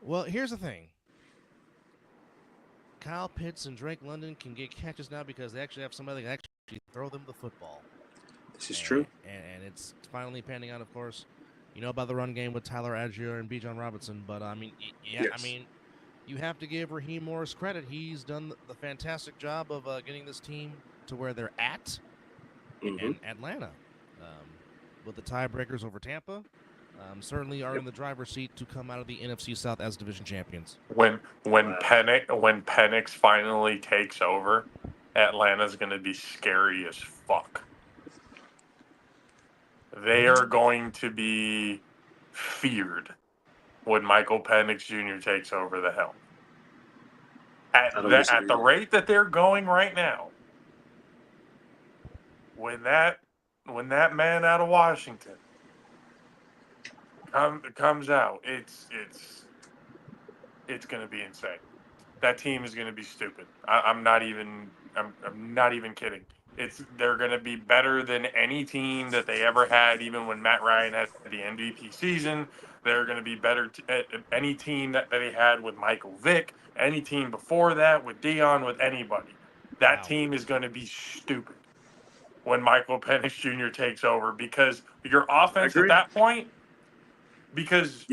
well, here's the thing. Kyle Pitts and Drake London can get catches now, because they actually have somebody that can actually throw them the football. This is true. And it's finally panning out, of course. You know about the run game with Tyler Algier and Bijan Robinson, but I mean, Yes. I mean, you have to give Raheem Morris credit. He's done the fantastic job of getting this team to where they're at in Atlanta, with the tiebreakers over Tampa. Certainly are in the driver's seat to come out of the NFC South as division champions. When Penix finally takes over, Atlanta's going to be scary as fuck. They are going to be feared when Michael Penix Jr. takes over the helm. At the rate that they're going right now, when that man out of Washington comes out, it's going to be insane. That team is going to be stupid. I'm not even kidding. They're going to be better than any team that they ever had, even when Matt Ryan had the MVP season. They're going to be better at any team that they had with Michael Vick, any team before that with Dion, with anybody. That team is going to be stupid when Michael Penix Jr. takes over, because your offense at that point, because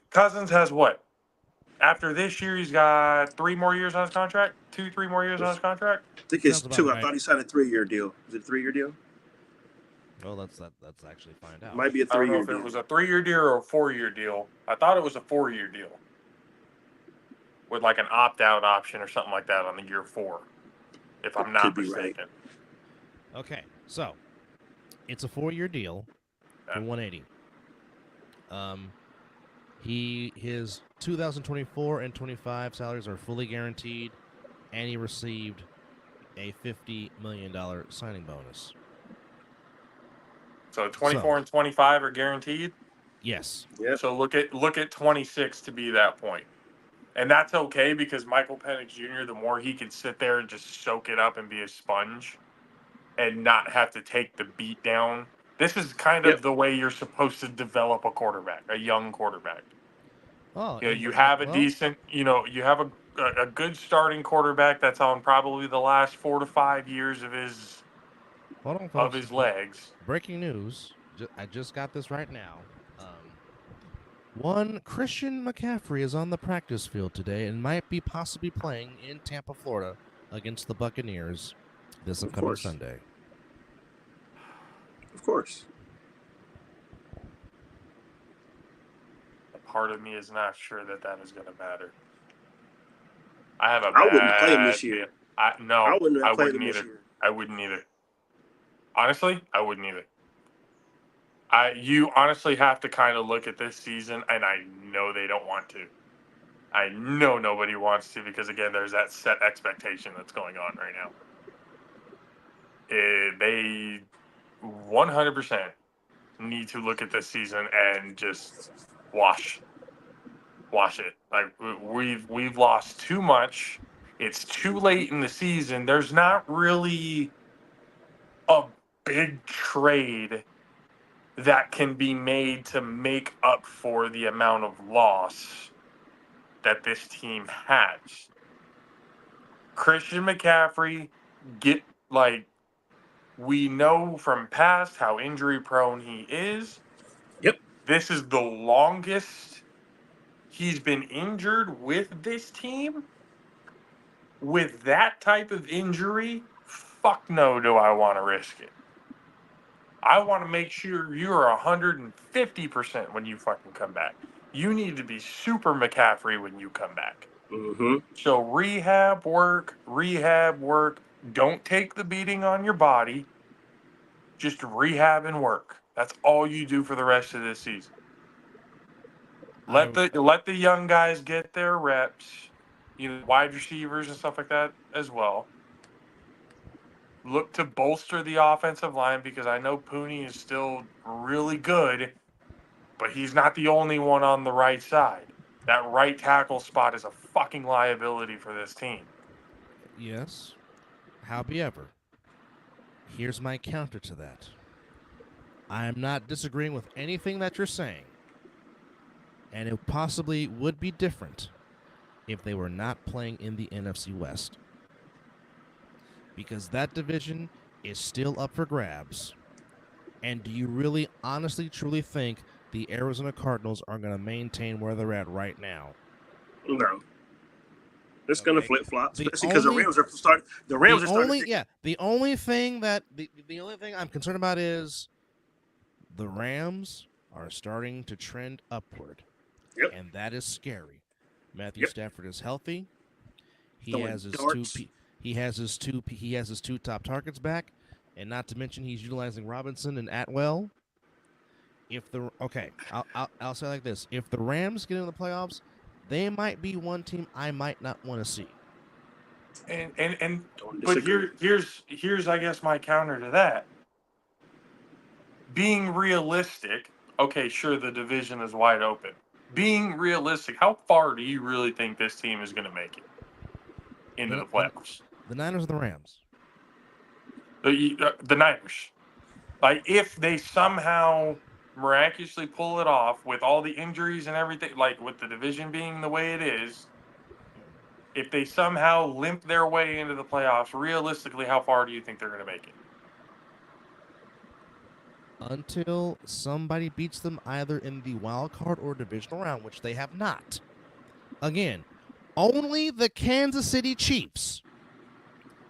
Cousins has what? After this year, he's got 3 more years on his contract? 3 more years on his contract? I think it's 2. Right. I thought he signed a 3-year deal. Is it a 3-year deal? Well, let's actually find out. It might be a 3-year I don't know if deal. it was a 3-year deal or a 4-year deal. I thought it was a 4-year deal with like an opt-out option or something like that on the year 4, if I'm not mistaken. Right. Okay, so it's a 4-year deal for 180. His 2024 and 25 salaries are fully guaranteed, and he received a $50 million signing bonus. So 24 and 25 are guaranteed. Yes. Yep. So look at 26 to be that point. And that's okay because Michael Penix Jr., the more he can sit there and just soak it up and be a sponge and not have to take the beat down. This is kind of the way you're supposed to develop a quarterback, a young quarterback. Oh, You have a decent, you have a good starting quarterback that's on probably the last 4 to 5 years of his hold on, folks. his legs. Breaking news. I just got this right now. One Christian McCaffrey is on the practice field today and might be possibly playing in Tampa, Florida against the Buccaneers this upcoming Sunday. Of course. Part of me is not sure that is going to matter. I wouldn't play him this year. I wouldn't either. This year. I wouldn't either. Honestly, I wouldn't either. You honestly have to kind of look at this season, and I know they don't want to. I know nobody wants to because, again, there's that set expectation that's going on right now. They 100% need to look at this season and just wash it. Like we've lost too much. It's too late in the season. There's not really a big trade that can be made to make up for the amount of loss that this team has. Christian McCaffrey, we know from past how injury prone he is. Yep. This is the longest he's been injured with this team. With that type of injury, fuck no do I want to risk it. I want to make sure you're 150% when you fucking come back. You need to be super McCaffrey when you come back. Mm-hmm. So rehab work. Don't take the beating on your body. Just rehab and work. That's all you do for the rest of this season. Let the young guys get their reps, wide receivers and stuff like that as well. Look to bolster the offensive line because I know Pooney is still really good, but he's not the only one on the right side. That right tackle spot is a fucking liability for this team. Yes. However, here's my counter to that. I am not disagreeing with anything that you're saying. And it possibly would be different if they were not playing in the NFC West. Because that division is still up for grabs. And do you really, honestly, truly think the Arizona Cardinals are going to maintain where they're at right now? No. It's going to flip-flop, especially because the Rams are starting. The Rams are starting. The only thing I'm concerned about is the Rams are starting to trend upward. Yep. And that is scary. Matthew Stafford is healthy. He has his two top targets back, and not to mention he's utilizing Robinson and Atwell. I'll say it like this: if the Rams get into the playoffs, they might be one team I might not want to see. But here's I guess my counter to that. Being realistic, okay, sure, the division is wide open. Being realistic, how far do you really think this team is going to make it into the playoffs? The Niners or the Rams? The Niners. Like, if they somehow miraculously pull it off with all the injuries and everything, like with the division being the way it is, if they somehow limp their way into the playoffs, realistically, how far do you think they're going to make it? Until somebody beats them either in the wild card or divisional round, which they have not. Again, only the Kansas City Chiefs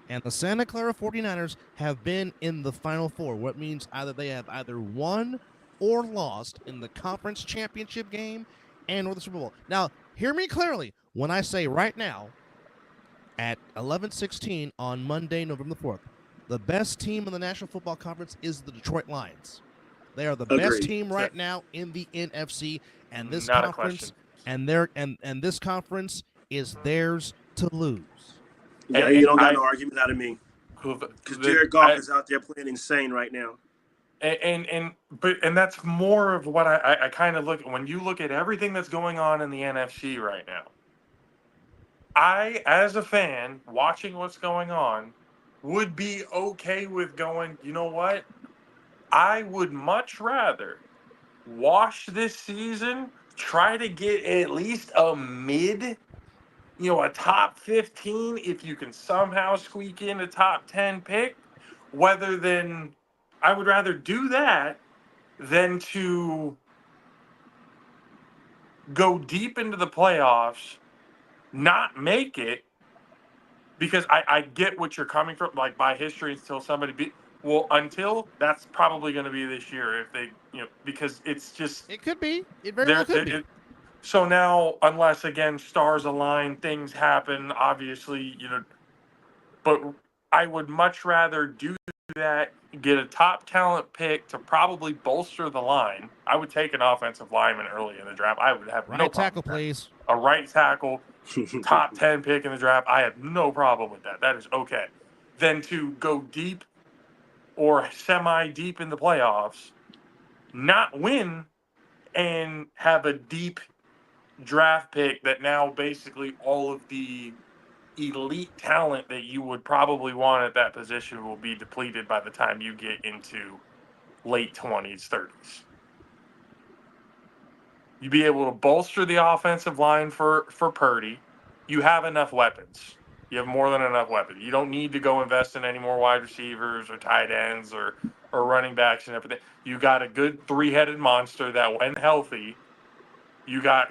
and the Santa Clara 49ers have been in the Final Four, what means either they have either won or lost in the conference championship game and or the Super Bowl. Now, hear me clearly when I say right now, at 11:16 on Monday, November 4th, the best team in the National Football Conference is the Detroit Lions. They are the best team right now in the NFC, and this conference and this conference is theirs to lose. Yeah, you don't got no argument out of me. Because Jared Goff is out there playing insane right now. And that's more of what I kind of look when you look at everything that's going on in the NFC right now. I, as a fan, watching what's going on, would be okay with going, you know what? I would much rather wash this season, try to get at least a mid, a top 15, if you can somehow squeak in a top 10 pick, I would rather do that than to go deep into the playoffs, not make it, because I get what you're coming from, like by history until until that's probably going to be this year if they, because it's just. It could be. It very well could be. So now, unless again stars align, things happen. Obviously, but I would much rather do that, get a top talent pick to probably bolster the line. I would take an offensive lineman early in the draft. I would have no problem. Right tackle, please. A right tackle, top 10 pick in the draft. I have no problem with that. That is okay. Then to go deep or semi-deep in the playoffs, not win, and have a deep draft pick that now basically all of the elite talent that you would probably want at that position will be depleted by the time you get into late 20s, 30s. You'd be able to bolster the offensive line for Purdy. You have enough weapons. You have more than enough weapons. You don't need to go invest in any more wide receivers or tight ends or running backs and everything. You got a good three-headed monster that, when healthy, you got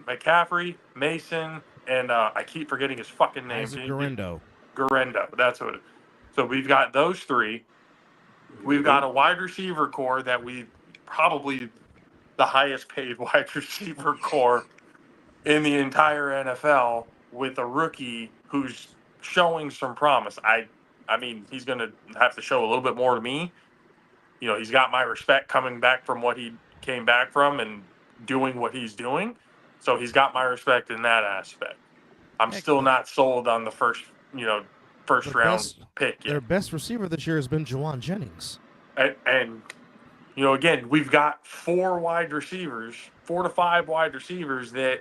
McCaffrey, Mason, and I keep forgetting his fucking name. Isaac Guerendo. Guerendo, that's what it is. So we've got those three. We've got a wide receiver core that we probably the highest paid wide receiver core in the entire NFL, with a rookie who's showing some promise. I mean, he's going to have to show a little bit more to me. He's got my respect coming back from what he came back from and doing what he's doing. So he's got my respect in that aspect. I'm still not sold on the first round pick yet. Their best receiver this year has been Juwan Jennings. And again, we've got 4 to 5 wide receivers that,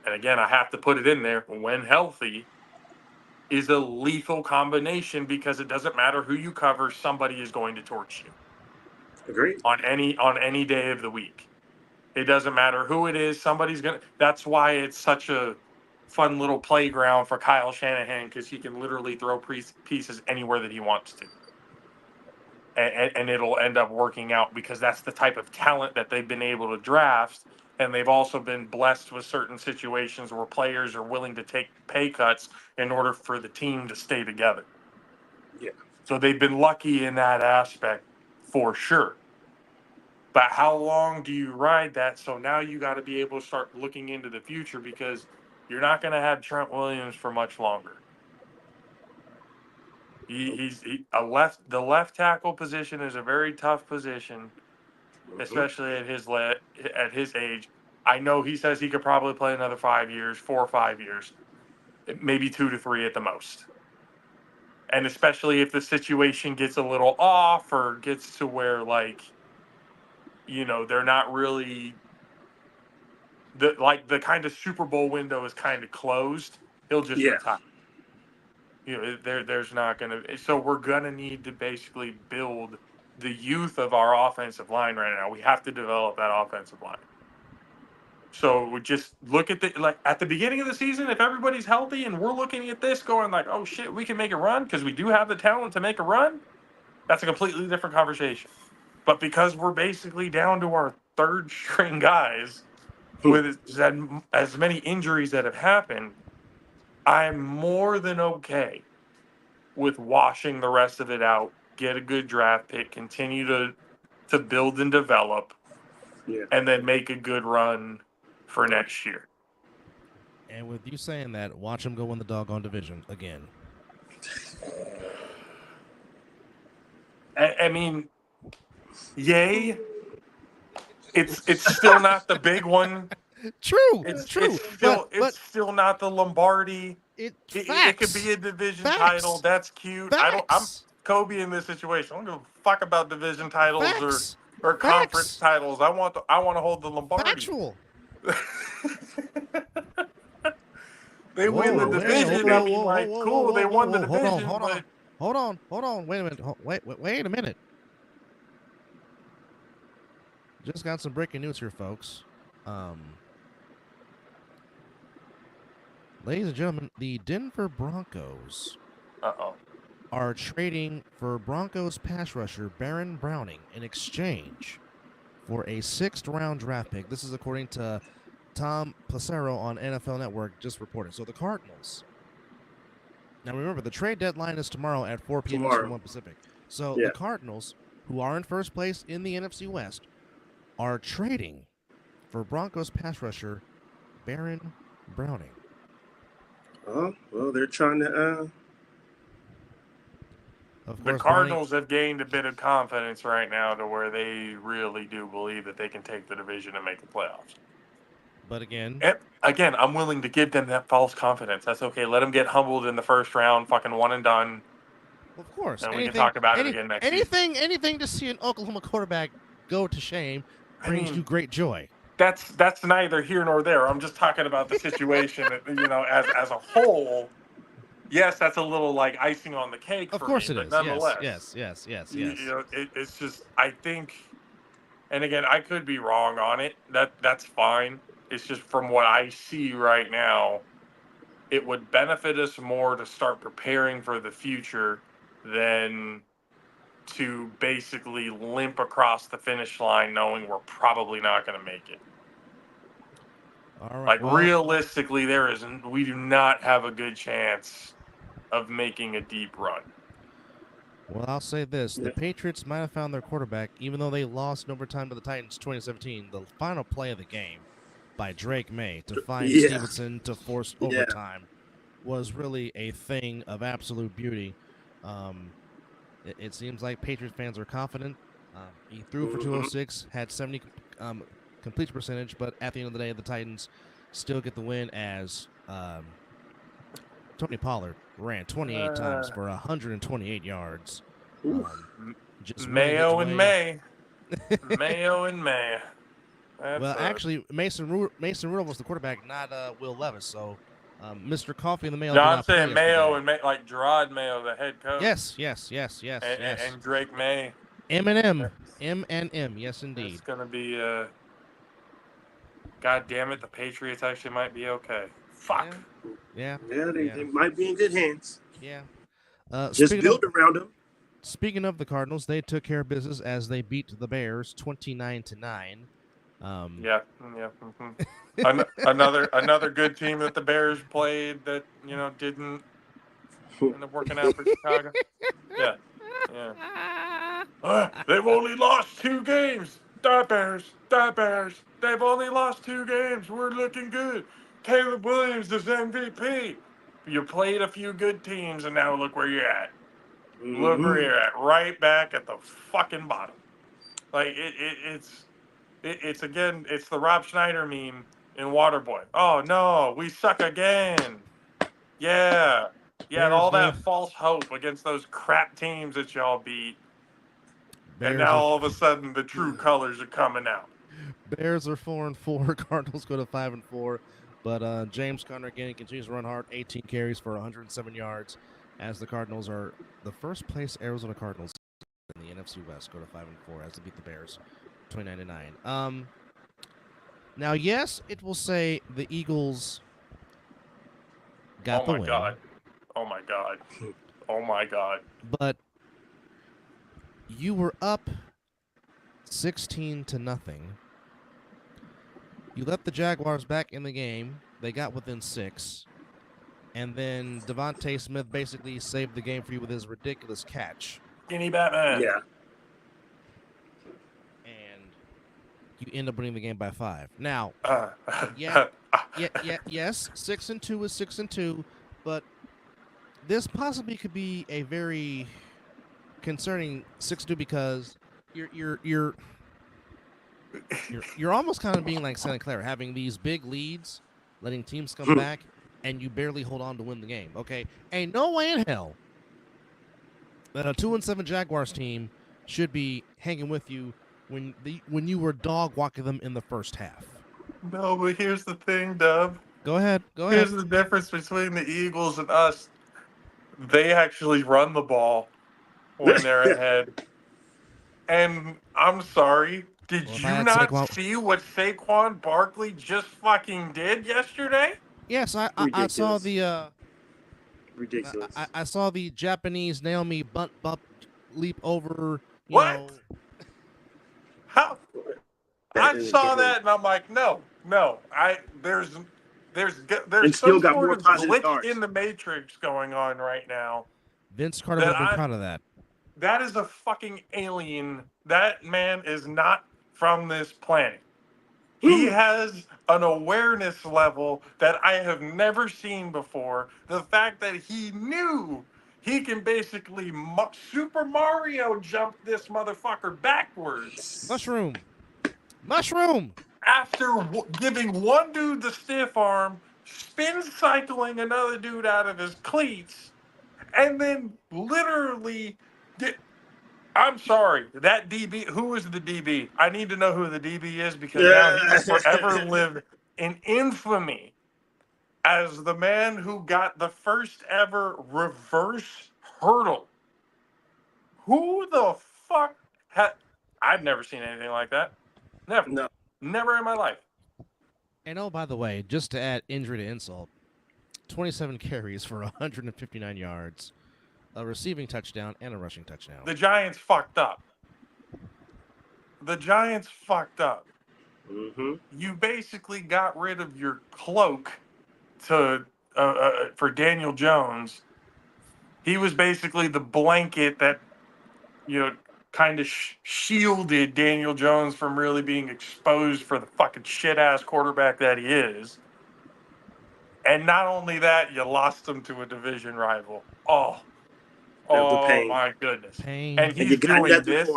and again, I have to put it in there, when healthy, is a lethal combination, because it doesn't matter who you cover, somebody is going to torch you. Agreed. On any day of the week. It doesn't matter who it is, somebody's going to. That's why it's such a fun little playground for Kyle Shanahan, because he can literally throw pieces anywhere that he wants to. And it'll end up working out, because that's the type of talent that they've been able to draft. And they've also been blessed with certain situations where players are willing to take pay cuts in order for the team to stay together. Yeah. So they've been lucky in that aspect, for sure. But how long do you ride that? So now you got to be able to start looking into the future, because you're not going to have Trent Williams for much longer. The left tackle position is a very tough position, especially at his age. I know he says he could probably play another 4 or 5 years, maybe 2 to 3 at the most. And especially if the situation gets a little off, or gets to where, they're not really the kind of Super Bowl window is kind of closed, he'll just retire. There's not going to. So we're going to need to basically build the youth of our offensive line right now. We have to develop that offensive line. So we just look at at the beginning of the season, if everybody's healthy and we're looking at this going like, oh shit, we can make a run because we do have the talent to make a run, that's a completely different conversation. But because we're basically down to our third string guys with as many injuries that have happened, I'm more than okay with washing the rest of it out, get a good draft pick, continue to build and develop, and then make a good run for next year. And with you saying that, watch them go win the doggone division again. I mean, yay. It's still not the big one. True. It's still not the Lombardi. It could be a division Facts. title. That's cute. I'm Facts. Kobe in this situation. I don't give a fuck about division titles Facts. or conference Facts. titles. I want to hold the Lombardi. Factual. They win the division. I mean, like, cool. They won the division. Hold on. Wait a minute. Wait a minute. Just got some breaking news here, folks. Ladies and gentlemen, the Denver Broncos are trading for Broncos pass rusher Baron Browning in exchange for a 6th-round draft pick. This is according to Tom Placero on NFL Network just reported. So the Cardinals. Now remember, the trade deadline is tomorrow at 4 p.m. Eastern, 1 Pacific. So the Cardinals, who are in first place in the NFC West, are trading for Broncos pass rusher Baron Browning. Oh, well, they're trying to. Of the course, Cardinals have gained a bit of confidence right now to where they really do believe that they can take the division and make the playoffs. But again, I'm willing to give them that false confidence. That's okay. Let them get humbled in the first round, fucking one and done. Of course. And we can talk about it again next season. Anything to see an Oklahoma quarterback go to shame brings you great joy. That's neither here nor there. I'm just talking about the situation, as a whole. Yes, that's a little like icing on the cake. Of course it is. Nonetheless, Yes. It's just, I think, and again, I could be wrong on it. That's fine. It's just from what I see right now, it would benefit us more to start preparing for the future than to basically limp across the finish line knowing we're probably not going to make it. All right. Realistically, we do not have a good chance of making a deep run. Well, I'll say this. The Patriots might have found their quarterback, even though they lost in overtime to the Titans 2017. The final play of the game by Drake May to find Stevenson to force overtime was really a thing of absolute beauty. It seems like Patriots fans are confident. He threw for 206, had 70 completion percentage, but at the end of the day, the Titans still get the win as Tony Pollard ran 28 times for 128 yards. Just Mayo and May. Mayo and May. Actually, Mason Rudolph was the quarterback, not Will Levis. So, Mr. Coffee in the Mail. No, I'm saying Mayo and May, like Gerard Mayo, the head coach. Yes. And Drake May. M&M. Yes, indeed. It's going to be, God damn it, the Patriots actually might be okay. Fuck. Yeah, they might be in good hands. Yeah. Just build around them. Speaking of the Cardinals, they took care of business as they beat the Bears 29-9. Another good team that the Bears played that didn't end up working out for Chicago. They've only lost 2 games. The Bears. They've only lost 2 games. We're looking good. Caleb Williams is MVP. You played a few good teams, and now look where you're at. Look where you're at, right back at the fucking bottom. Like it's again, it's the Rob Schneider meme in Waterboy. Oh no, we suck again. Yeah, and all that false hope against those crap teams that y'all beat. And now all of a sudden the true colors are coming out. Bears are 4-4. Cardinals go to 5-4. But James Conner again continues to run hard. 18 carries for 107 yards. As the Cardinals are the first place Arizona Cardinals in the NFC West go to 5-4 as they beat the Bears 29-9. Now, yes, it will say the Eagles got the win. Oh my God. But you were up 16-0. You let the Jaguars back in the game. They got within 6. And then Devontae Smith basically saved the game for you with his ridiculous catch. Skinny Batman. Yeah. And you end up winning the game by 5. Now, yes, 6-2 is 6-2, but this possibly could be a very concerning 6-2 because you're almost kind of being like Santa Clara, having these big leads, letting teams come back, and you barely hold on to win the game. Okay, ain't no way in hell that a 2-7 Jaguars team should be hanging with you when you were dog walking them in the first half. No, but here's the thing, Dub. Go ahead. Here's the difference between the Eagles and us. They actually run the ball when they're ahead. And I'm sorry, did you not see what Saquon Barkley just fucking did yesterday? Yes, I saw the ridiculous. I saw the Japanese Naomi bunt bump leap over. What? How? I saw that and I'm like, no. There's some sort of glitch in the matrix going on right now. Vince Carter would have been proud of that. That is a fucking alien. That man is not from this planet. He has an awareness level that I have never seen before. The fact that he knew he can basically Super Mario jump this motherfucker backwards. Mushroom. After giving one dude the stiff arm, spin cycling another dude out of his cleats, and then literally... I'm sorry, that DB, who is the DB? I need to know who the DB is because now he will forever live in infamy as the man who got the first ever reverse hurdle. Who the fuck I've never seen anything like that. Never. No. Never in my life. And oh, by the way, just to add injury to insult, 27 carries for 159 yards. A receiving touchdown and a rushing touchdown. The Giants fucked up. Mm-hmm. You basically got rid of your cloak for Daniel Jones. He was basically the blanket that, kind of shielded Daniel Jones from really being exposed for the fucking shit-ass quarterback that he is. And not only that, you lost him to a division rival. Oh my goodness! Pain. And he's doing this.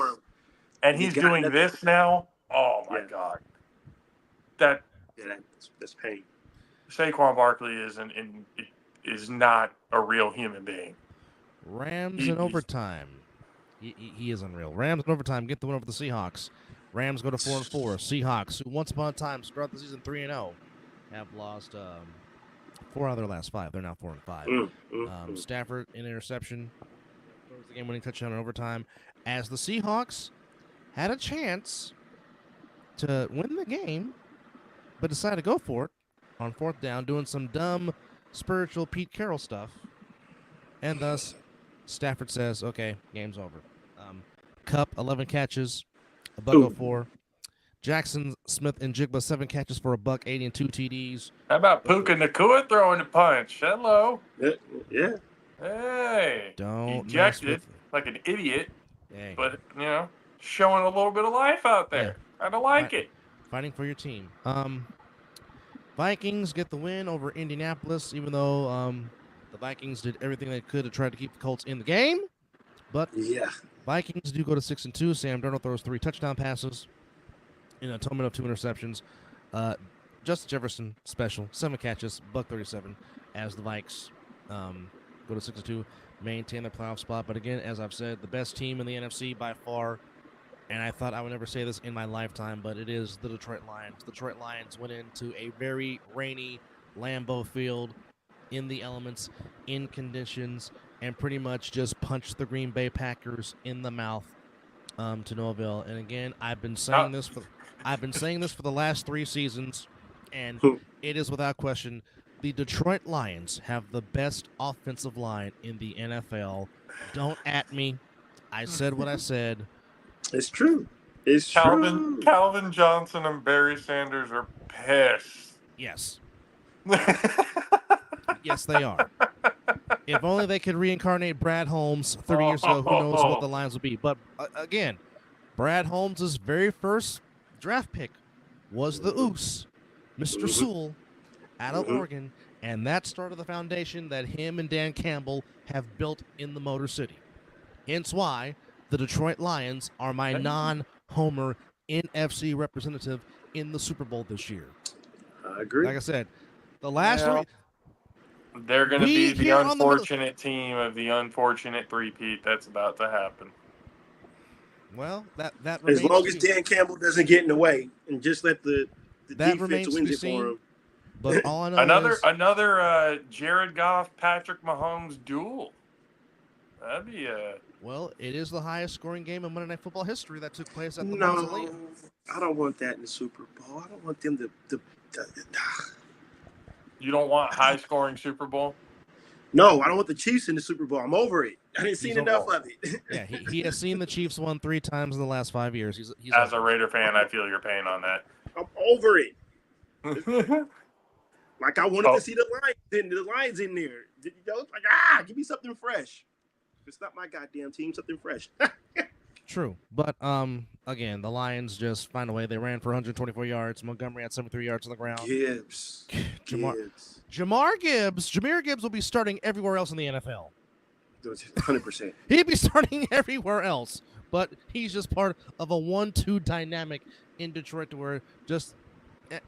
And he's doing this now. Oh my God! That's pain. Saquon Barkley is not a real human being. Rams in overtime. He is unreal. Rams in overtime get the win over the Seahawks. Rams go to 4-4. Seahawks, who once upon a time started the season 3-0, have lost 4 out of their last 5. They're now 4-5. Stafford in interception. The game-winning touchdown in overtime. As the Seahawks had a chance to win the game, but decided to go for it on 4th down, doing some dumb spiritual Pete Carroll stuff. And thus, Stafford says, okay, game's over. Cup, 11 catches, $104. Jackson, Smith, and Jigba, 7 catches for $180 and 2 TDs. How about Puka Nacua throwing a punch? Hello. Yeah. Hey. Don't ejected like an idiot. Hey. But, showing a little bit of life out there. Yeah. I don't like it. Fighting for your team. Vikings get the win over Indianapolis, even though the Vikings did everything they could to try to keep the Colts in the game. But Vikings do go to 6-2. Sam Darnold throws 3 touchdown passes in a total of 2 interceptions. Justin Jefferson, special, 7 catches, $137, as the Vikes go to 6-2, maintain their playoff spot. But again, as I've said, the best team in the NFC by far, and I thought I would never say this in my lifetime, but it is the Detroit Lions. The Detroit Lions went into a very rainy Lambeau Field in the elements, in conditions, and pretty much just punched the Green Bay Packers in the mouth to no avail. And again, I've been saying this for the last 3 seasons, and it is without question the Detroit Lions have the best offensive line in the NFL. Don't at me. I said what I said. It's true. True. Calvin Johnson and Barry Sanders are pissed. Yes. Yes, they are. If only they could reincarnate Brad Holmes 30 years ago, who knows what the Lions would be. But again, Brad Holmes' very first draft pick was the Oos, Mr. Sewell, out of Oregon, and that started the foundation that him and Dan Campbell have built in the Motor City. Hence why the Detroit Lions are my non-homer NFC representative in the Super Bowl this year. I agree. Like I said, the last They're going to We be the here on the middle- unfortunate team of the unfortunate three-peat that's about to happen. Well, that As remains long to as be- Dan Campbell doesn't get in the way and just let the That defense remains to wins be it for seen. him. But all I know is Another Jared Goff, Patrick Mahomes duel. That'd be well, it is the highest scoring game in Monday Night Football history that took place at the No, Mausoleum. I don't want that in the Super Bowl. I don't want them to You don't want high-scoring Super Bowl? No, I don't want the Chiefs in the Super Bowl. I'm over it. I didn't see He's enough over of it. Yeah, he has seen the Chiefs win 3 times in the last 5 years. He's As a Raider fan, I feel your pain on that. I'm over it. Like I wanted to see the Lions in there. You know, it's like give me something fresh. It's not my goddamn team. Something fresh. True, but again, the Lions just find a way. They ran for 124 yards. Montgomery had 73 yards on the ground. Gibbs. Jahmyr Gibbs will be starting everywhere else in the NFL. 100%. He'd be starting everywhere else, but he's just part of a 1-2 dynamic in Detroit to where just.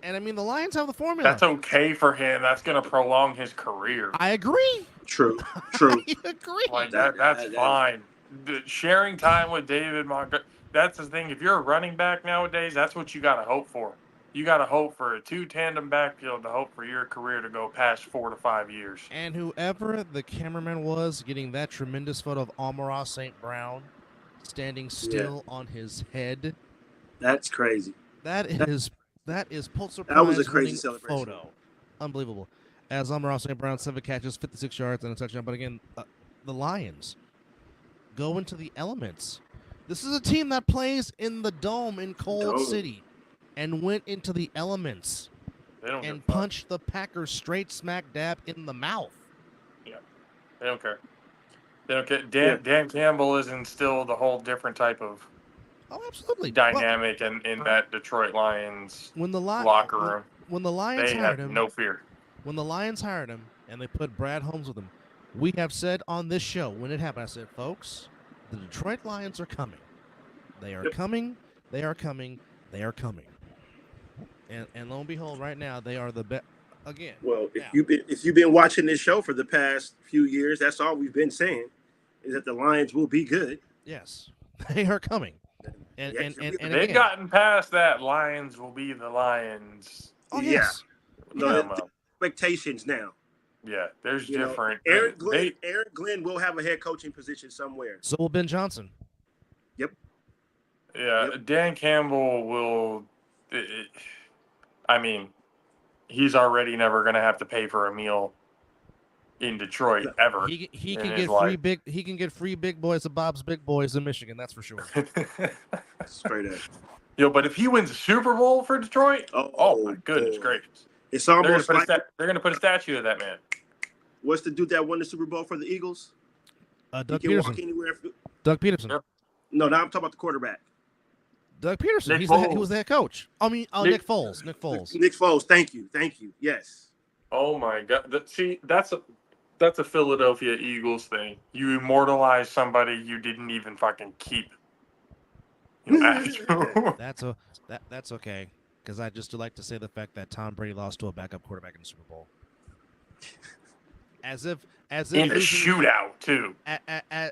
And I mean, the Lions have the formula. That's okay for him. That's going to prolong his career. I agree. True. I agree. Like that's fine. Sharing time with David Montgomery. That's the thing. If you're a running back nowadays, that's what you got to hope for. You got to hope for a 2-tandem backfield to hope for your career to go past 4 to 5 years. And whoever the cameraman was getting that tremendous photo of Amon-Ra St. Brown standing still on his head. That's crazy. That is Pulitzer Prize That was a crazy winning celebration. photo. Unbelievable. As Amon-Ra St. Brown, 7 catches, 56 yards, and a touchdown. But again, the Lions go into the elements. This is a team that plays in the Dome in Cold City and went into the elements and punched the Packers straight smack dab in the mouth. Yeah, they don't care. They don't care. Dan Campbell is instilled a whole different type of dynamic in that Detroit Lions locker room. When the Lions they hired have him, no fear. When the Lions hired him and they put Brad Holmes with him, we have said on this show when it happened, I said, folks, the Detroit Lions are coming. They are coming. They are coming. They are coming. And lo and behold, right now they are the best. Again. Well, if you've been watching this show for the past few years, that's all we've been saying is that the Lions will be good. Yes, they are coming. And they've gotten past that. Lions will be the Lions. Oh yes. The expectations now. Yeah, there's different. Aaron Glenn will have a head coaching position somewhere. So will Ben Johnson. Yep. Yeah, Dan Campbell will. I mean, he's already never going to have to pay for a meal in Detroit ever. He can get free big. He can get free big boys of Bob's Big Boys in Michigan. That's for sure. Straight up. But if he wins a Super Bowl for Detroit, oh my goodness gracious! It's almost they're going to put a statue of that man. What's the dude that won the Super Bowl for the Eagles? Doug Peterson. Doug Peterson. Yep. No, now I'm talking about the quarterback. Doug Peterson. He was the head coach. I mean, Nick Foles. Nick Foles. Thank you. Yes. Oh my God! See, that's a Philadelphia Eagles thing. You immortalize somebody you didn't even fucking keep. That's okay, because I just like to say the fact that Tom Brady lost to a backup quarterback in the Super Bowl. As if in a shootout too.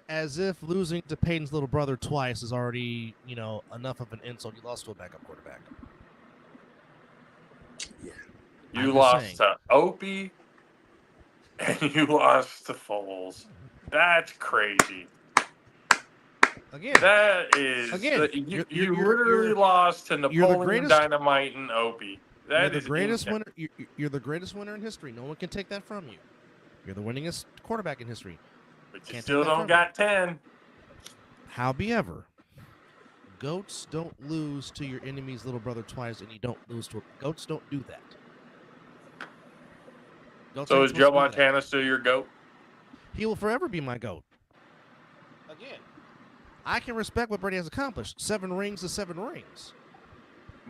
As if losing to Peyton's little brother twice is already enough of an insult. You lost to a backup quarterback. Yeah, you lost to Opie, and you lost to Foles. That's crazy. Again, that is you literally lost to Napoleon Dynamite and Opie. You're the greatest winner. You're the greatest winner in history. No one can take that from you. You're the winningest quarterback in history. But you still don't got 10. However, goats don't lose to your enemy's little brother twice, and you don't lose to goats. Don't do that. So is Joe Montana still your goat? He will forever be my goat. Again, I can respect what Brady has accomplished. 7 rings is 7 rings.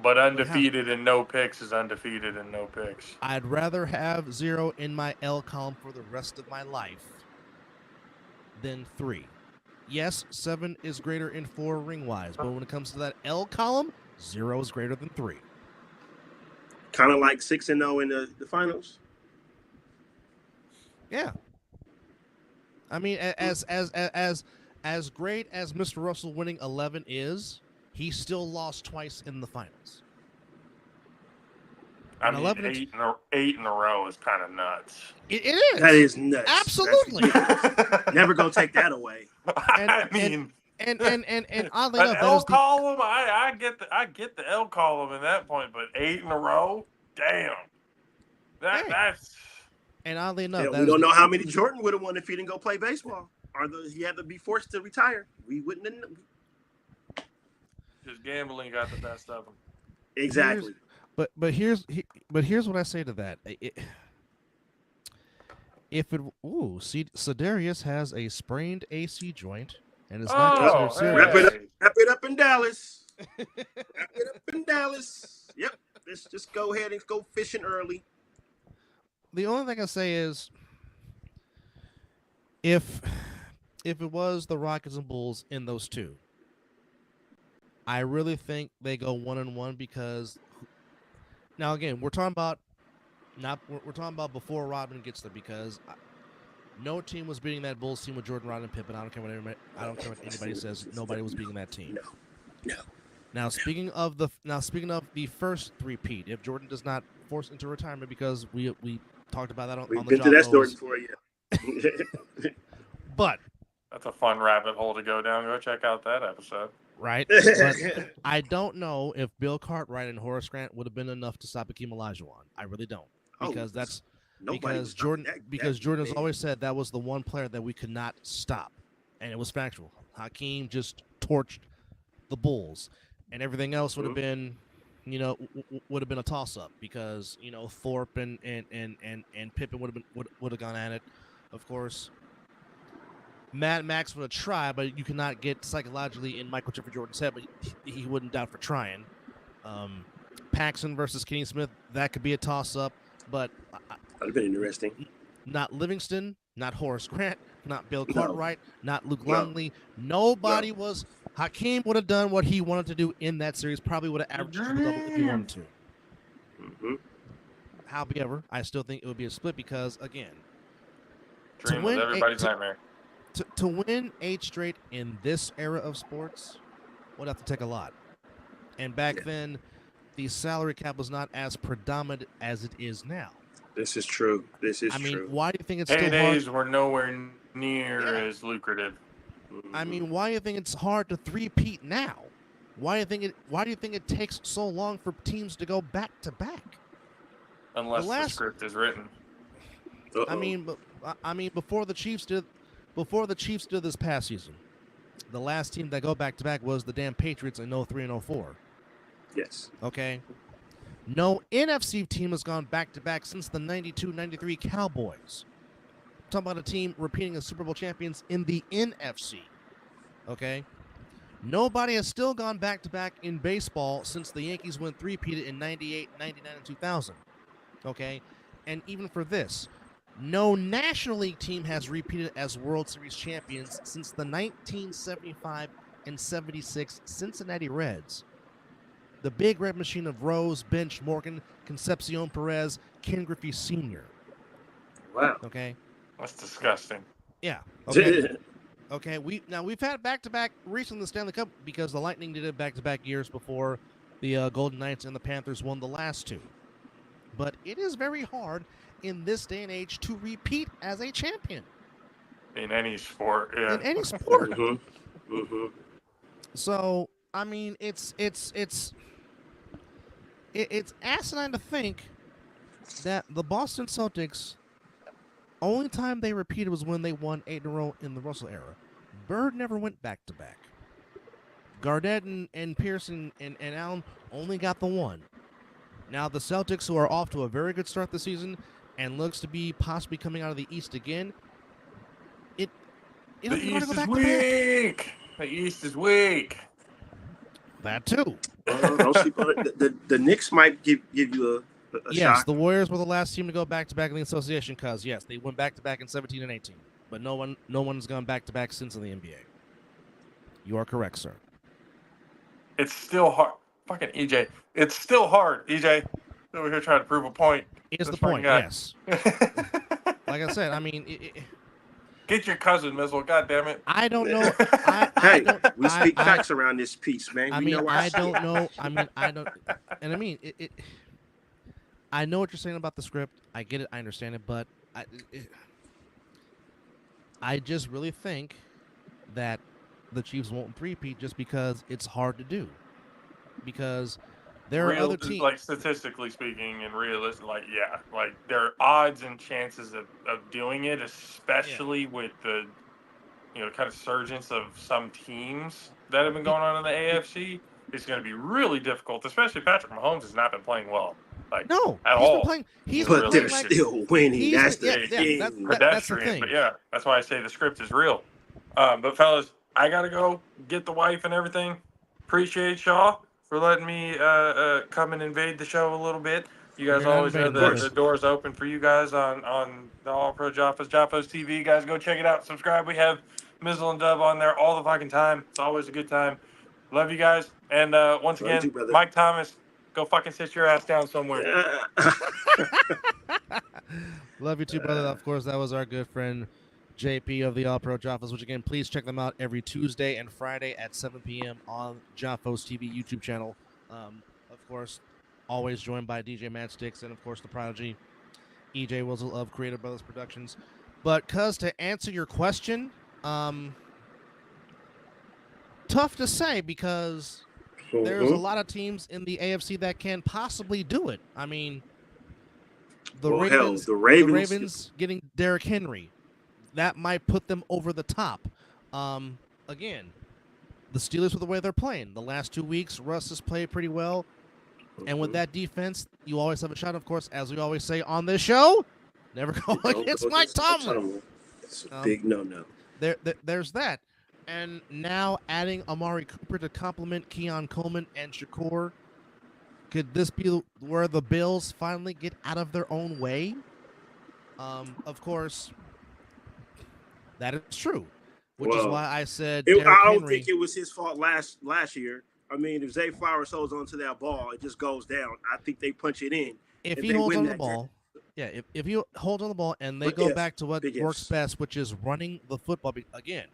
But undefeated and no picks is undefeated and no picks. I'd rather have 0 in my L column for the rest of my life than 3. Yes, 7 is greater in 4 ring-wise, but when it comes to that L column, 0 is greater than 3. Kind of like 6-0 in the finals. Yeah. I mean, as great as Mr. Russell winning 11 is, he still lost twice in the finals. I mean, 8 in a row is kind of nuts. It is. That is nuts. Absolutely. Never gonna take that away. And oddly an enough, L column. I get the L column in that point, but 8 in a row, damn. That's. And oddly enough, we don't know how many Jordan would have won if he didn't go play baseball, or he had to be forced to retire. We wouldn't have. Just gambling got the best of him. Exactly. But here's what I say to that. Sedarius has a sprained AC joint and is not considered serious. Wrap it up in Dallas. Wrap it up in Dallas. Yep. Let's just go ahead and go fishing early. The only thing I say is, if it was the Rockets and Bulls in those two, I really think they go 1-1 because now again we're talking about before Rodman gets there, because no team was beating that Bulls team with Jordan, Rodman, and Pippen. I don't care what anybody says. Nobody was beating that team. No. Now speaking of the first three-peat, if Jordan does not force into retirement, because we talked about that on the We've been to that story before, yeah. But that's a fun rabbit hole to go down. Go check out that episode. Right? But I don't know if Bill Cartwright and Horace Grant would have been enough to stop Hakeem Olajuwon. I really don't. Because Jordan has always said that was the one player that we could not stop. And it was factual. Hakeem just torched the Bulls. And everything else would have been, would have been a toss-up, because Thorpe and Pippen would have gone at it. Of course, Mad Max would have tried, but you cannot get psychologically in Michael Jeffrey Jordan's head. But he wouldn't doubt for trying. Paxson versus Kenny Smith, that could be a toss-up, but that'd have been interesting. Not Livingston, not Horace Grant, not Bill Cartwright, not Luke Longley. Nobody was. Hakeem would have done what he wanted to do in that series. Probably would have averaged triple-double if he wanted to. Mm-hmm. However, I still think it would be a split because, again, dream was everybody's nightmare. To win 8 straight in this era of sports would have to take a lot. And back then, the salary cap was not as predominant as it is now. This is true. I mean, why do you think it's still hard? Paydays were nowhere near as lucrative. I mean, why do you think it's hard to three-peat now? Why do you think it takes so long for teams to go back to back? Unless the script is written. I mean, before the Chiefs did this past season, the last team that go back to back was the damn Patriots in 03 and 04. Yes. Okay. No NFC team has gone back to back since the 92-93 Cowboys. I'm talking about a team repeating as Super Bowl champions in the NFC. Okay. Nobody has still gone back to back in baseball since the Yankees went three-peated in 98, 99, and 2000. Okay. And even for this, no National League team has repeated as World Series champions since the 1975 and 76 Cincinnati Reds. The Big Red Machine of Rose, Bench, Morgan, Concepcion Perez, Ken Griffey Sr. Wow. Okay. That's disgusting. Yeah. Okay. Okay. We've had back-to-back recently in the Stanley Cup because the Lightning did it back-to-back years before the Golden Knights and the Panthers won the last two. But it is very hard in this day and age to repeat as a champion. In any sport, yeah. In any sport. Mm-hmm. Mm-hmm. So, I mean, it's asinine to think that the Boston Celtics, only time they repeated was when they won 8 in a row in the Russell era. Bird never went back-to-back. Garnett and Pearson and Allen only got the one. Now the Celtics, who are off to a very good start this season and looks to be possibly coming out of the East again, the East is weak. The East is weak. That too. Don't sleep on it. The Knicks might give you a yes, shock. The Warriors were the last team to go back-to-back in the association because, yes, they went back-to-back in 17 and 18. But no one's gone back-to-back since in the NBA. You are correct, sir. It's still hard. Fucking EJ. It's still hard, EJ. Over here trying to prove a point. Is the point, guy. yes. like I said, I mean, Get your cousin, Mizzle. God damn it. I don't know. I Hey, don't. we speak I facts around this piece, man. I We mean, know our I shit. don't know. I mean, I don't. And I mean, I know what you're saying about the script. I get it. I understand it. But I just really think that the Chiefs won't three-peat just because it's hard to do. Because there are other teams. Like statistically speaking and realistic, like there are odds and chances of doing it, especially with the kind of surgence of some teams that have been going on in the AFC. It's going to be really difficult, especially Patrick Mahomes has not been playing well, No, at he's all. been playing. He's But been they're playing like still winning. That's the thing. that's the Pedestrian, thing. but yeah, that's why I say the script is real. But fellas, I gotta go get the wife and everything. Appreciate y'all for letting me come and invade the show a little bit. You guys You're not always know invading, the buddy. doors open for you guys on the All Pro Jaffos TV. Guys, go check it out. Subscribe. We have Mizzle and Dub on there all the fucking time. It's always a good time. Love you guys. And once Love you again, too, brother. Mike Thomas, go fucking sit your ass down somewhere. Love you too, brother. Of course, that was our good friend JP of the All Pro Jaffos, which again, please check them out every Tuesday and Friday at 7 p.m. on Jaffos TV YouTube channel. Of course, always joined by DJ Matchsticks and, of course, the prodigy EJ Wizzle of Creative Brothers Productions. But, cuz, to answer your question, tough to say because there's a lot of teams in the AFC that can possibly do it. I mean, the Ravens getting Derrick Henry, that might put them over the top. Again, the Steelers with the way they're playing. The last 2 weeks, Russ has played pretty well. And with that defense, you always have a shot, of course, as we always say on this show, never go against Mike Tomlin. It's a big no-no. There's that. And now adding Amari Cooper to complement Keon Coleman and Shakur. Could this be where the Bills finally get out of their own way? Of course, that is true. Which is why I said I don't think it was his fault last year. I mean, if Zay Flowers holds onto that ball, it just goes down. I think they punch it in. If he holds on the ball, if he holds on the ball and they go back to what works best, which is running the football. Again,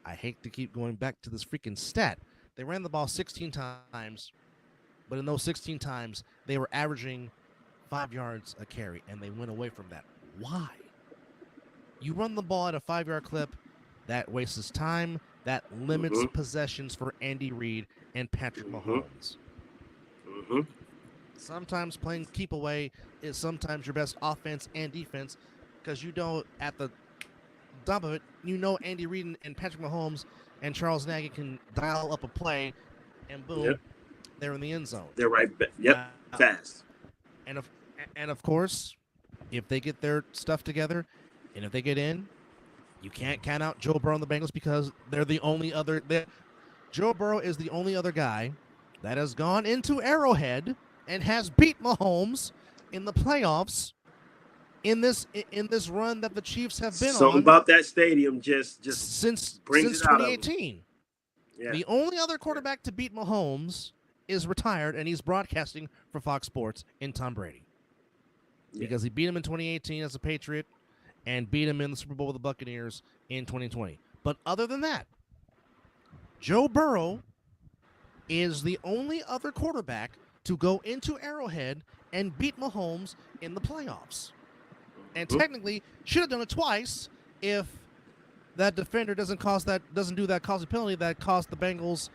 I hate to keep going back to this freaking stat. They ran the ball 16 times, but in those 16 times, they were averaging 5 yards a carry, and they went away from that. Why? You run the ball at a 5-yard clip, that wastes time, that limits possessions for Andy Reid and Patrick Mahomes. Sometimes playing keep away is sometimes your best offense and defense because at the top of it, Andy Reid and Patrick Mahomes and Charles Nagy can dial up a play and boom, they're in the end zone. They're right back. Fast. And of course, if they get their stuff together and if they get in, you can't count out Joe Burrow and the Bengals because they're the only other. Joe Burrow is the only other guy that has gone into Arrowhead and has beat Mahomes in the playoffs in this run that the Chiefs have been on. Something about that stadium just since brings it out 2018. The only other quarterback to beat Mahomes is retired, and he's broadcasting for Fox Sports in Tom Brady because he beat him in 2018 as a Patriot and beat him in the Super Bowl with the Buccaneers in 2020. But other than that, Joe Burrow is the only other quarterback to go into Arrowhead and beat Mahomes in the playoffs. And technically should have done it twice if that defender doesn't do that costly penalty that cost the Bengals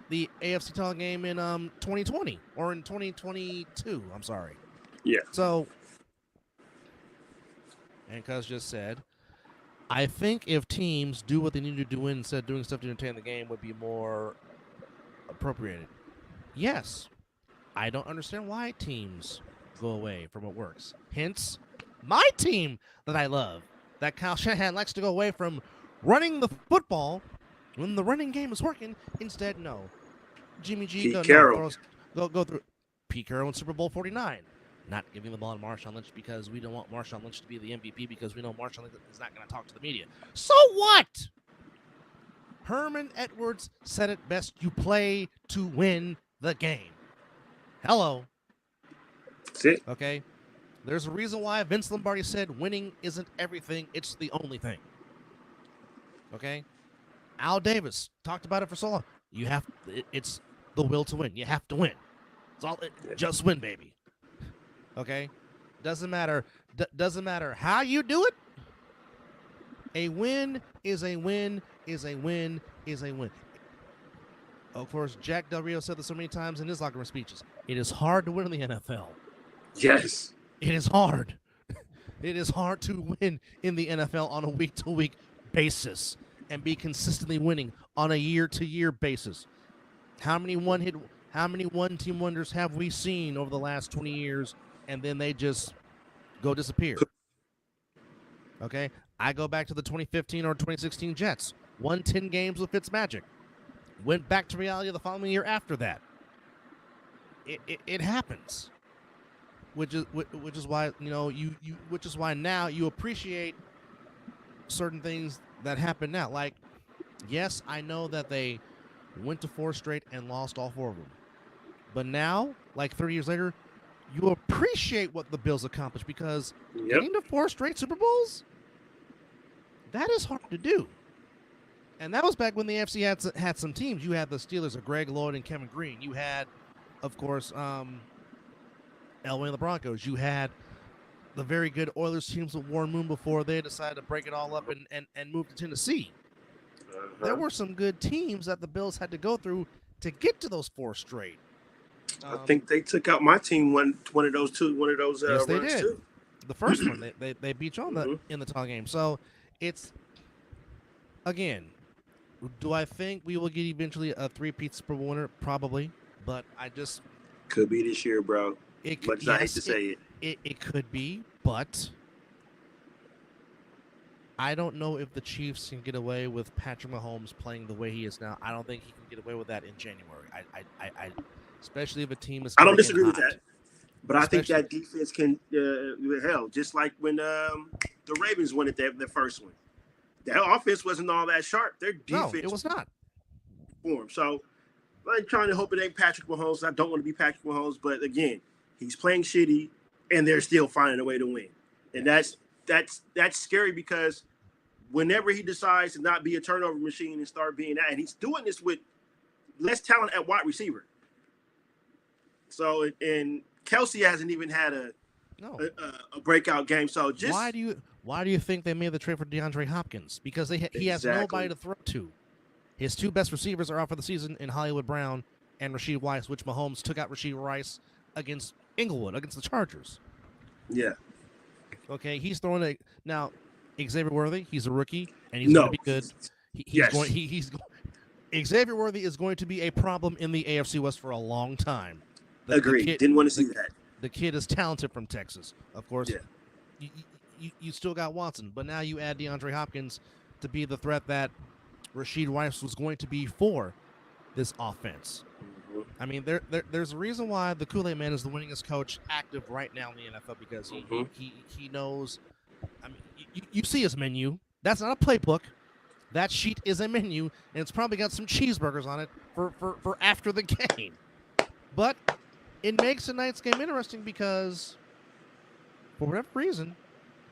the AFC title game in 2020 or in 2022. I'm sorry. Yeah. So, and Cuz just said, I think if teams do what they need to do instead of doing stuff to entertain the game would be more appropriated. Yes, I don't understand why teams go away from what works. Hence, my team that I love, that Kyle Shanahan likes to go away from running the football when the running game is working. Instead, no. Jimmy G, go through Pete Carroll in Super Bowl 49. Not giving the ball to Marshawn Lynch because we don't want Marshawn Lynch to be the MVP because we know Marshawn Lynch is not going to talk to the media. So what? Herman Edwards said it best. You play to win the game. Hello. That's it. Okay. There's a reason why Vince Lombardi said winning isn't everything, it's the only thing. Okay? Al Davis talked about it for so long. It's the will to win. You have to win. Just win, baby. Okay? Doesn't matter how you do it. A win is a win is a win is a win. Of course, Jack Del Rio said this so many times in his locker room speeches. It is hard to win in the NFL. Yes. It is hard. It is hard to win in the NFL on a week-to-week basis and be consistently winning on a year-to-year basis. How many one-team wonders have we seen over the last 20 years, and then they just go disappear? Okay? I go back to the 2015 or 2016 Jets. Won 10 games with Fitzmagic. Went back to reality the following year after that. It happens. Which is why which is why now you appreciate certain things that happen now. Like, yes, I know that they went to 4 straight and lost all 4 of them, but now, like 30 years later, you appreciate what the Bills accomplished because getting to 4 straight Super Bowls, that is hard to do. And that was back when the AFC had some teams. You had the Steelers of Greg Lloyd and Kevin Green. You had, of course, Elway and the Broncos. You had the very good Oilers teams with Warren Moon before they decided to break it all up and move to Tennessee. There were some good teams that the Bills had to go through to get to those 4 straight. I think they took out my team one of those yes, they runs did. too. The first one they beat you on in the title game. So it's, again, do I think we will get eventually a 3-peat Super Bowl winner? Probably, but I just could be this year, bro. I hate to say it. It could be, but I don't know if the Chiefs can get away with Patrick Mahomes playing the way he is now. I don't think he can get away with that in January. I especially if a team is. I don't disagree with that, but I think that defense can. Hell, just like when the Ravens won it, their first one, that offense wasn't all that sharp. Their defense, it was not. Form. So I'm trying to hope it ain't Patrick Mahomes. I don't want to be Patrick Mahomes, but again, he's playing shitty, and they're still finding a way to win, and that's scary because whenever he decides to not be a turnover machine and start being that, and he's doing this with less talent at wide receiver. So, and Kelsey hasn't even had a breakout game. So just why do you think they made the trade for DeAndre Hopkins? Because he has nobody to throw to. His 2 best receivers are out for the season in Hollywood Brown and Rashid Rice, which Mahomes took out Rashid Rice against Inglewood, against the Chargers. Yeah. Okay, he's throwing now. Xavier Worthy, he's a rookie, and he's going to be good. Xavier Worthy is going to be a problem in the AFC West for a long time. Agreed. Didn't want to see that. The kid is talented from Texas, of course. Yeah. You still got Watson, but now you add DeAndre Hopkins to be the threat that Rashid Rice was going to be for this offense. Mm-hmm. I mean, there's a reason why the Kool-Aid Man is the winningest coach active right now in the NFL because he knows. I mean, you see his menu. That's not a playbook. That sheet is a menu, and it's probably got some cheeseburgers on it for after the game. But it makes tonight's game interesting because, for whatever reason,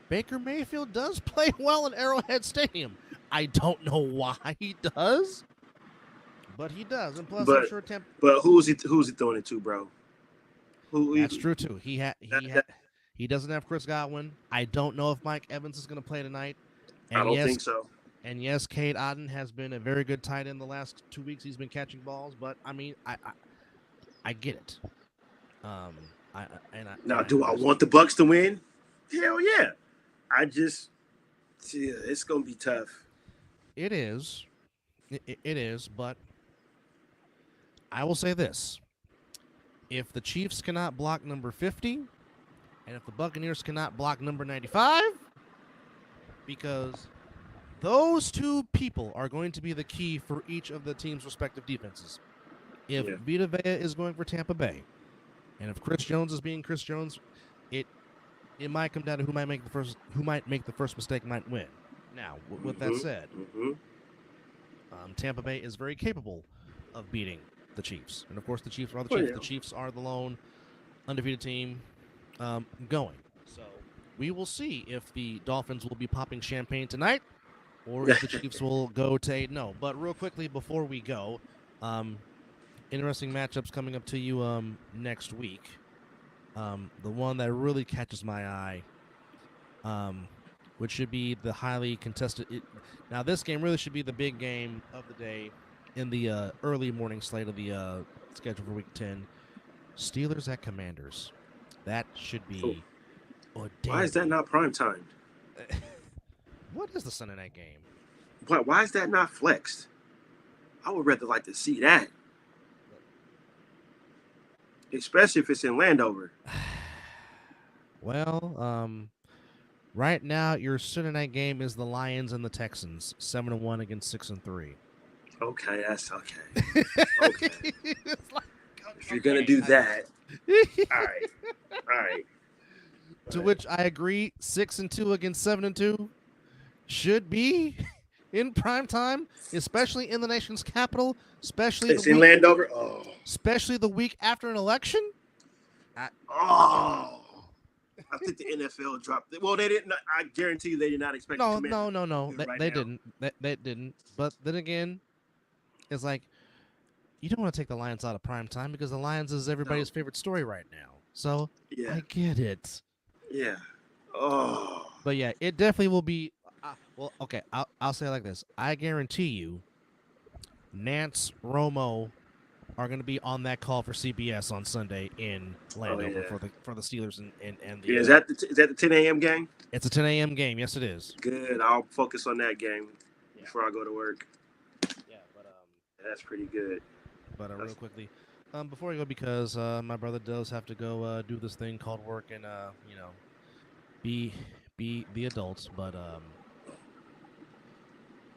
Baker Mayfield does play well in Arrowhead Stadium. I don't know why he does, but he does. And plus, I'm sure But who's he throwing it to, bro? That's true too. He doesn't have Chris Godwin. I don't know if Mike Evans is going to play tonight. And I don't think so. And yes, Cade Otton has been a very good tight end the last 2 weeks. He's been catching balls, but I mean, I get it. Do I want the Bucs to win? Hell yeah. It's going to be tough. It is. It is, but I will say this. If the Chiefs cannot block number 50, and if the Buccaneers cannot block number 95, because those 2 people are going to be the key for each of the team's respective defenses. If Vita Vea is going for Tampa Bay, and if Chris Jones is being Chris Jones, it might come down to who might make the first mistake might win. Now, with that said, Tampa Bay is very capable of beating the Chiefs, and of course the Chiefs are the Chiefs. The Chiefs are the lone undefeated team going. we will see if the Dolphins will be popping champagne tonight or if the Chiefs will go to 8-0. But real quickly before we go, interesting matchups coming up to you next week. The one that really catches my eye, which should be the highly contested. Now, this game really should be the big game of the day in the early morning slate of the schedule for Week 10. Steelers at Commanders. That should be. Why is that not prime time? What is the Sunday night game? Why is that not flexed? I would rather like to see that. Especially if it's in Landover. Well, right now your Sunday night game is the Lions and the Texans, 7-1 against 6-3. Okay, that's okay. Okay. If you're gonna do that, all right. To which I agree, 6-2 against 7-2 should be in prime time, especially in the nation's capital, especially it's in Landover. Oh, especially the week after an election. I think the NFL dropped it. Well, they didn't. I guarantee you, they did not expect. No. They didn't. They didn't. But then again, it's like you don't want to take the Lions out of prime time because the Lions is everybody's favorite story right now. So yeah, I get it. Yeah. Oh. But yeah, it definitely will be. Well, okay. I'll say it like this. I guarantee you, Nance, Romo are going to be on that call for CBS on Sunday in Landover for the Steelers and the. Yeah, is that the 10 a.m. game? It's a 10 a.m. game. Yes, it is. Good. I'll focus on that game before I go to work. Yeah, but that's pretty good. But real quickly, before we go, because my brother does have to go do this thing called work and be the adults. But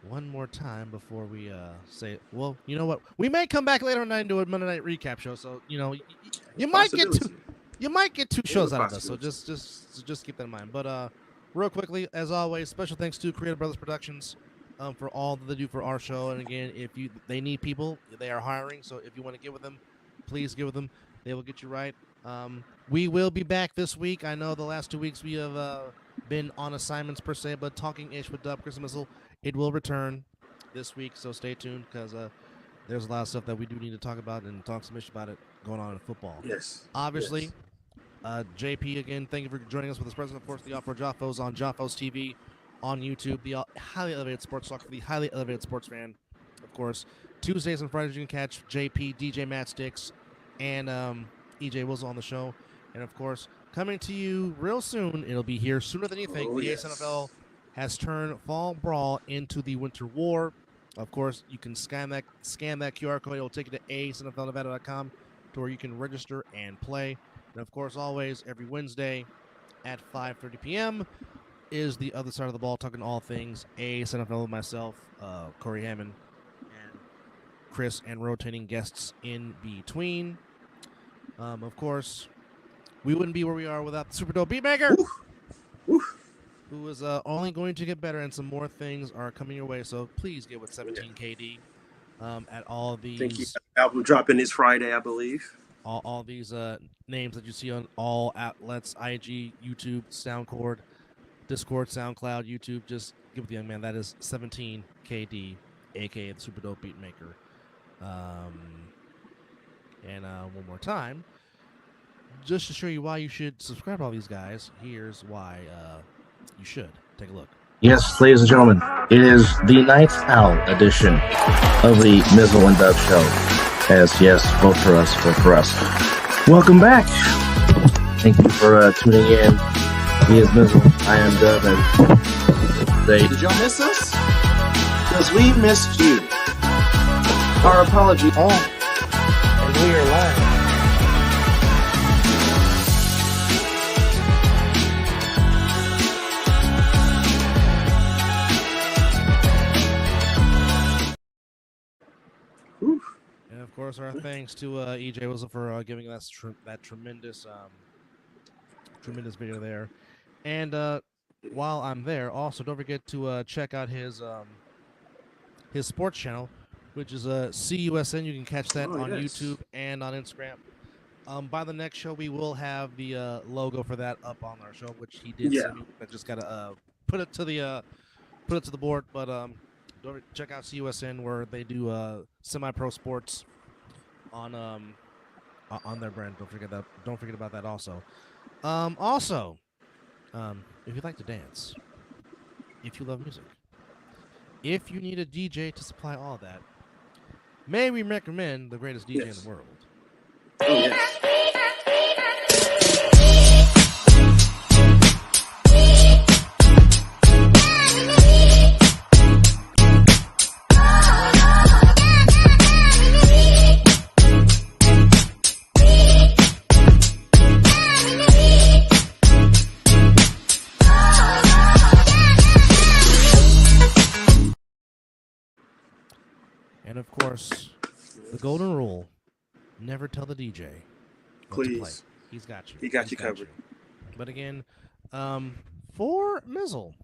one more time before we say, well, you know what? We may come back later tonight and do a Monday night recap show. So you might get two shows out of this. So just keep that in mind. But real quickly, as always, special thanks to Creative Brothers Productions. For all that they do for our show, and again, they need people, they are hiring. So if you want to get with them, please get with them. They will get you right. We will be back this week. I know the last 2 weeks we have been on assignments per se, but Talking Ish with Dub, Chris and Mizzle, it will return this week. So stay tuned because there's a lot of stuff that we do need to talk about and talk some ish about it going on in football. Yes. Obviously, JP again. Thank you for joining us with this president. Of course, the Off-Road Joffos on Joffos TV. On YouTube, the highly elevated sports talk for the highly elevated sports fan. Of course, Tuesdays and Fridays you can catch JP, DJ Matt Sticks, and EJ Wizzle on the show. And of course, coming to you real soon, it'll be here sooner than you think. The ASNFL has turned Fall Brawl into the Winter War. Of course, you can scan that QR code. It'll take you to asnflnevada.com to where you can register and play. And of course, always every Wednesday at 5:30 p.m. is the other side of the ball, talking all things ASNFL with myself, Corey Hammond, and Chris, and rotating guests in between. Of course, we wouldn't be where we are without the super dope beatmaker, who is only going to get better, and some more things are coming your way. So please get with 17KD at all these. Thank you. Album dropping this Friday, I believe. All these names that you see on all outlets: IG, YouTube, SoundCloud, Discord, SoundCloud, YouTube. Just give it the young man. That is 17KD, aka the Super Dope Beatmaker. And one more time, just to show you why you should subscribe to all these guys, here's why you should. Take a look. Yes, ladies and gentlemen, it is the Night Owl edition of the Mizzle and Dub Show. Yes, vote for us, vote for us. Welcome back. Thank you for tuning in. He is Mizzle, I am Dub, and today... Did y'all miss us? Because we missed you. Our apology. And we are live. And of course, our thanks to EJ Wizzle for giving us that tremendous video there. And while I'm there, also don't forget to check out his sports channel, which is CUSN. You can catch that on YouTube and on Instagram. By the next show, we will have the logo for that up on our show, which he did Yeah. send me. I just gotta put it to the board. But don't check out CUSN where they do semi-pro sports on their brand. Don't forget that. Don't forget about that also. Also, if you like to dance, if you love music, if you need a DJ to supply all that, may we recommend the greatest DJ in the world. Oh, yes. And of course, the golden rule: never tell the DJ what to play. Please. He's got you. He got you covered. But again, for Mizzle,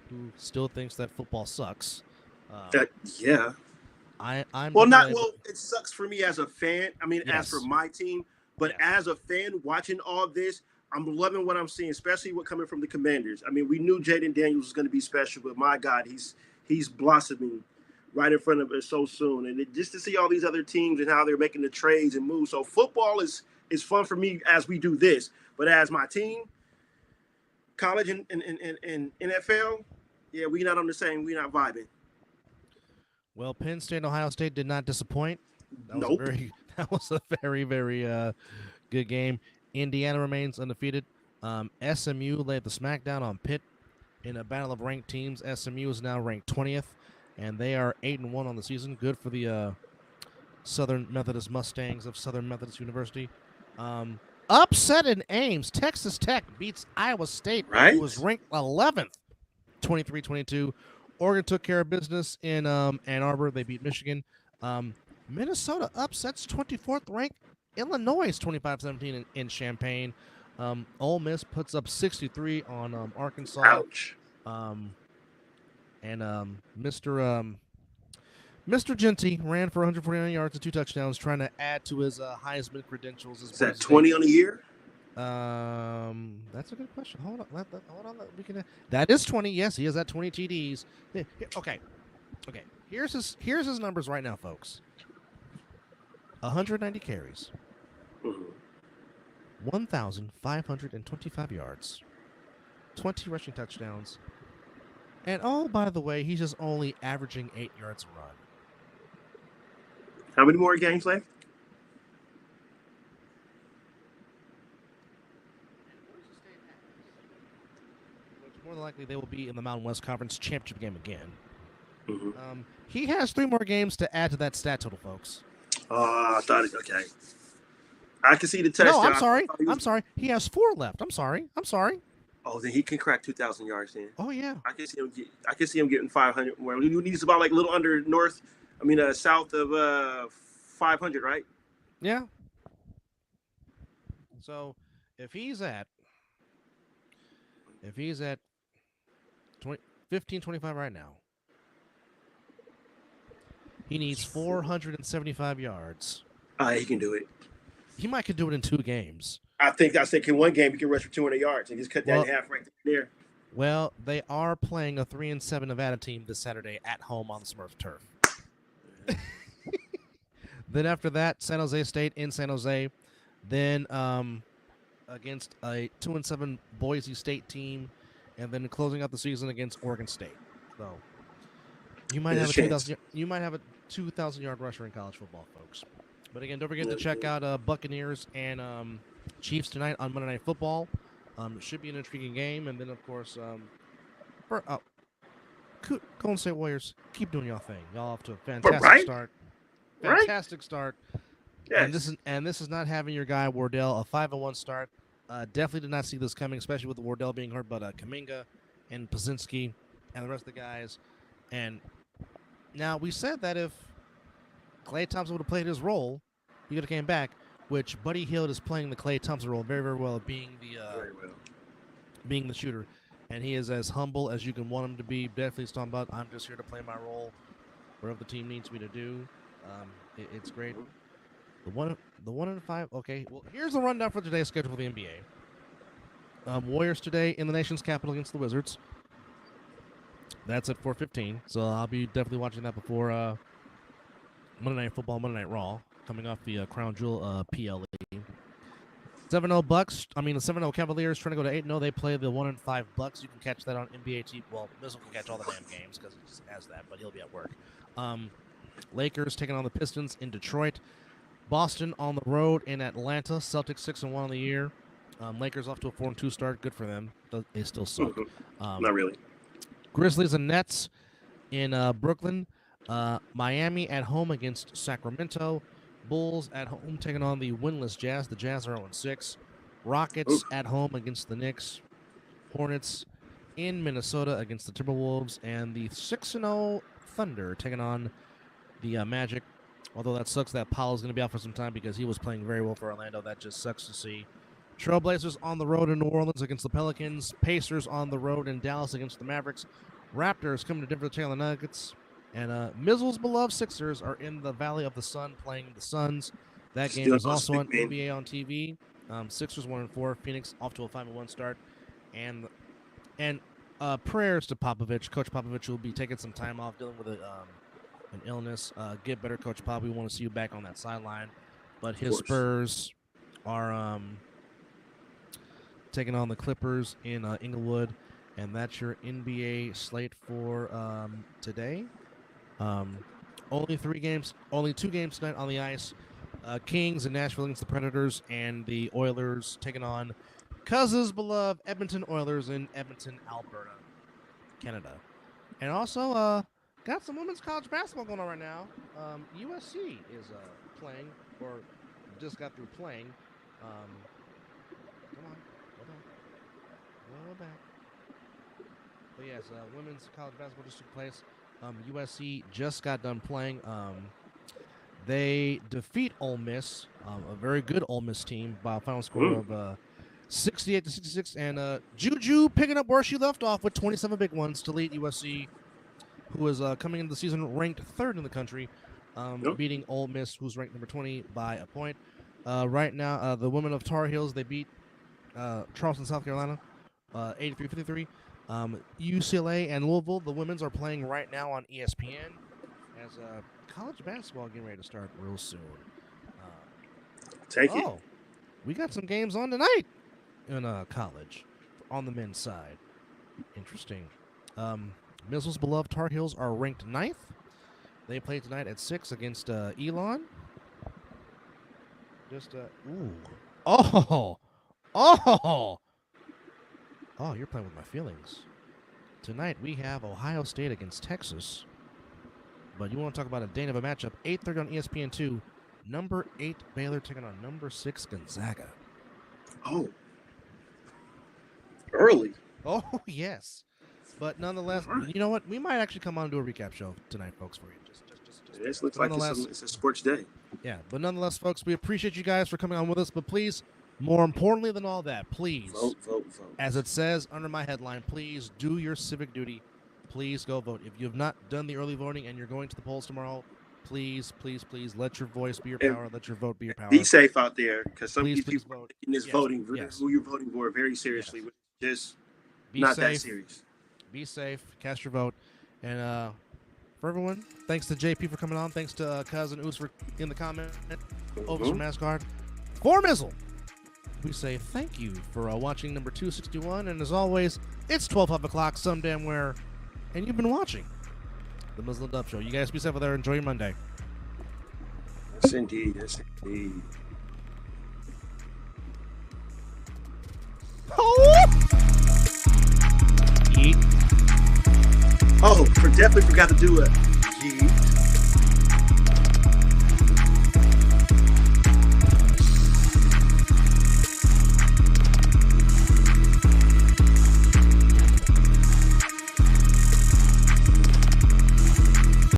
who still thinks that football sucks, Yeah. I'm Well, definitely- it sucks for me as a fan. I mean, Yes. as for my team, but Yes. as a fan watching all this, I'm loving what I'm seeing, especially what coming from the Commanders. I mean, we knew Jaden Daniels was going to be special, but my God, he's blossoming right in front of us so soon. And just to see all these other teams and how they're making the trades and moves. So football is fun for me as we do this. But as my team, college and NFL, yeah, we're not vibing. Well, Penn State and Ohio State did not disappoint. That Nope. was a very, very good game. Indiana remains undefeated. SMU laid the smackdown on Pitt in a battle of ranked teams. SMU is now ranked 20th, and they are 8-1 on the season. Good for the Southern Methodist Mustangs of Southern Methodist University. Upset in Ames. Texas Tech beats Iowa State, Right. who was ranked 11th, 23-22. Oregon took care of business in Ann Arbor. They beat Michigan. Minnesota upsets 24th ranked Illinois 25-17 in Champaign. Ole Miss puts up 63 on Arkansas. Ouch. Mr. Genty ran for 149 yards and 2 touchdowns, trying to add to his Heisman credentials. Is that 20 on the year? That's a good question. Hold on. That is 20. Yes, he is at 20 TDs. Okay. Here's his numbers right now, folks. 190 carries, 1,525 yards, 20 rushing touchdowns, and oh, by the way, he's just only averaging 8 yards a run. How many more games left? More than likely, they will be in the Mountain West Conference Championship game again. Mm-hmm. He has 3 more games to add to that stat total, folks. I thought it. Okay. I can see the touchdown. No, I'm sorry. I thought he was- I'm sorry. He has 4 left. I'm sorry. Oh, then he can crack 2,000 yards then. Oh yeah. I can see him getting 500. Where he needs about like a little under south of 500, right? Yeah. So if he's at 15-25 right now, he needs 475 yards. He can do it. He might could do it in 2 games. I think in one game he can rush for 200 yards and just cut that in half right there. Well, they are playing a 3-7 Nevada team this Saturday at home on the Smurf turf. Then after that, San Jose State in San Jose. Then against a 2-7 Boise State team, and then closing out the season against Oregon State. So you might have a 2,000 yard rusher in college football, folks. But again, don't forget to check out Buccaneers and Chiefs tonight on Monday Night Football. It should be an intriguing game, and then of course, Golden State Warriors, keep doing y'all thing. Y'all off to a fantastic start. Fantastic start. Yes. And this is not having your guy Wardell, a 5-1 start. Definitely did not see this coming, especially with Wardell being hurt, but Kuminga and Pazinski and the rest of the guys. And now we said that if Klay Thompson would have played his role, he could have came back, which Buddy Hield is playing the Klay Thompson role very, very well, being the shooter. And he is as humble as you can want him to be. Definitely talking about, I'm just here to play my role, whatever the team needs me to do. It's great. The 1-5. Okay, well, here's the rundown for today's schedule for the NBA. Warriors today in the nation's capital against the Wizards. That's at 4:15. So I'll be definitely watching that before Monday Night Football, Monday Night Raw, coming off the Crown Jewel PLE. 7-0 Bucks. I mean, the 7-0 Cavaliers trying to go to 8-0. They play the 1-5 Bucks. You can catch that on NBA TV. Well, Mizzle can catch all the damn games because he just has that, but he'll be at work. Lakers taking on the Pistons in Detroit. Boston on the road in Atlanta. Celtics 6-1 on the year. Lakers off to a 4-2 start. Good for them. They still suck. Not really. Grizzlies and Nets in Brooklyn. Miami at home against Sacramento. Bulls at home taking on the winless Jazz. The Jazz are 0-6. Rockets at home against the Knicks. Hornets in Minnesota against the Timberwolves. And the 6-0 Thunder taking on the Magic. Although that sucks that Powell's going to be out for some time because he was playing very well for Orlando. That just sucks to see. Trailblazers on the road in New Orleans against the Pelicans. Pacers on the road in Dallas against the Mavericks. Raptors coming to Denver to take on the Nuggets. And Mizzle's beloved Sixers are in the Valley of the Sun playing the Suns. That game is also on NBA on TV. Sixers 1-4. Phoenix off to a 5-1 start. And prayers to Popovich. Coach Popovich will be taking some time off dealing with an illness. Get better, Coach Pop. We want to see you back on that sideline. But his Spurs are taking on the Clippers in Inglewood. And that's your NBA slate for today. Only 2 games tonight on the ice. Kings in Nashville against the Predators, and the Oilers taking on Cousins' beloved Edmonton Oilers in Edmonton, Alberta, Canada. And also, got some women's college basketball going on right now. USC is playing, or just got through playing. Come on, hold on. Go back. But yes, women's college basketball just took place. USC just got done playing. They defeat Ole Miss, a very good Ole Miss team, by a final score of 68-66. And Juju picking up where she left off with 27 big ones to lead USC, who is coming into the season ranked 3rd in the country, beating Ole Miss, who's ranked number 20 by a point. Right now, the women of Tar Heels, they beat Charleston, South Carolina, 83-53. UCLA and Louisville, the women's are playing right now on ESPN as college basketball getting ready to start real soon. Take it. We got some games on tonight in college on the men's side. Interesting. Mizzle's beloved Tar Heels are ranked 9th. They play tonight at 6 against Elon. Oh, you're playing with my feelings. Tonight we have Ohio State against Texas. But you want to talk about a day of a matchup. 8:30 on ESPN2. Number 8 Baylor taking on number 6 Gonzaga. Oh. Early. Oh, yes. But nonetheless, you know what? We might actually come on and do a recap show tonight, folks, for you. It looks like it's a sports day. Yeah, but nonetheless, folks, we appreciate you guys for coming on with us. But please, more importantly than all that, please, vote. As it says under my headline, please do your civic duty. Please go vote. If you have not done the early voting and you're going to the polls tomorrow, please let your voice be your power. Let your vote be your power. Be safe out there, because some people vote. in this voting, who you're voting for, very seriously. Just be not safe. That serious. Be safe. Cast your vote. And for everyone, thanks to JP for coming on. Thanks to Cousin Oos for in the comment. Over from NASCAR. For Mizzle, we say thank you for watching number 261. And as always, it's 12 o'clock some damn where. And you've been watching the Mizzle and Dub Show. You guys be safe out there. Enjoy your Monday. Yes, indeed. Yes, indeed. Eat. Oh, definitely forgot to do it.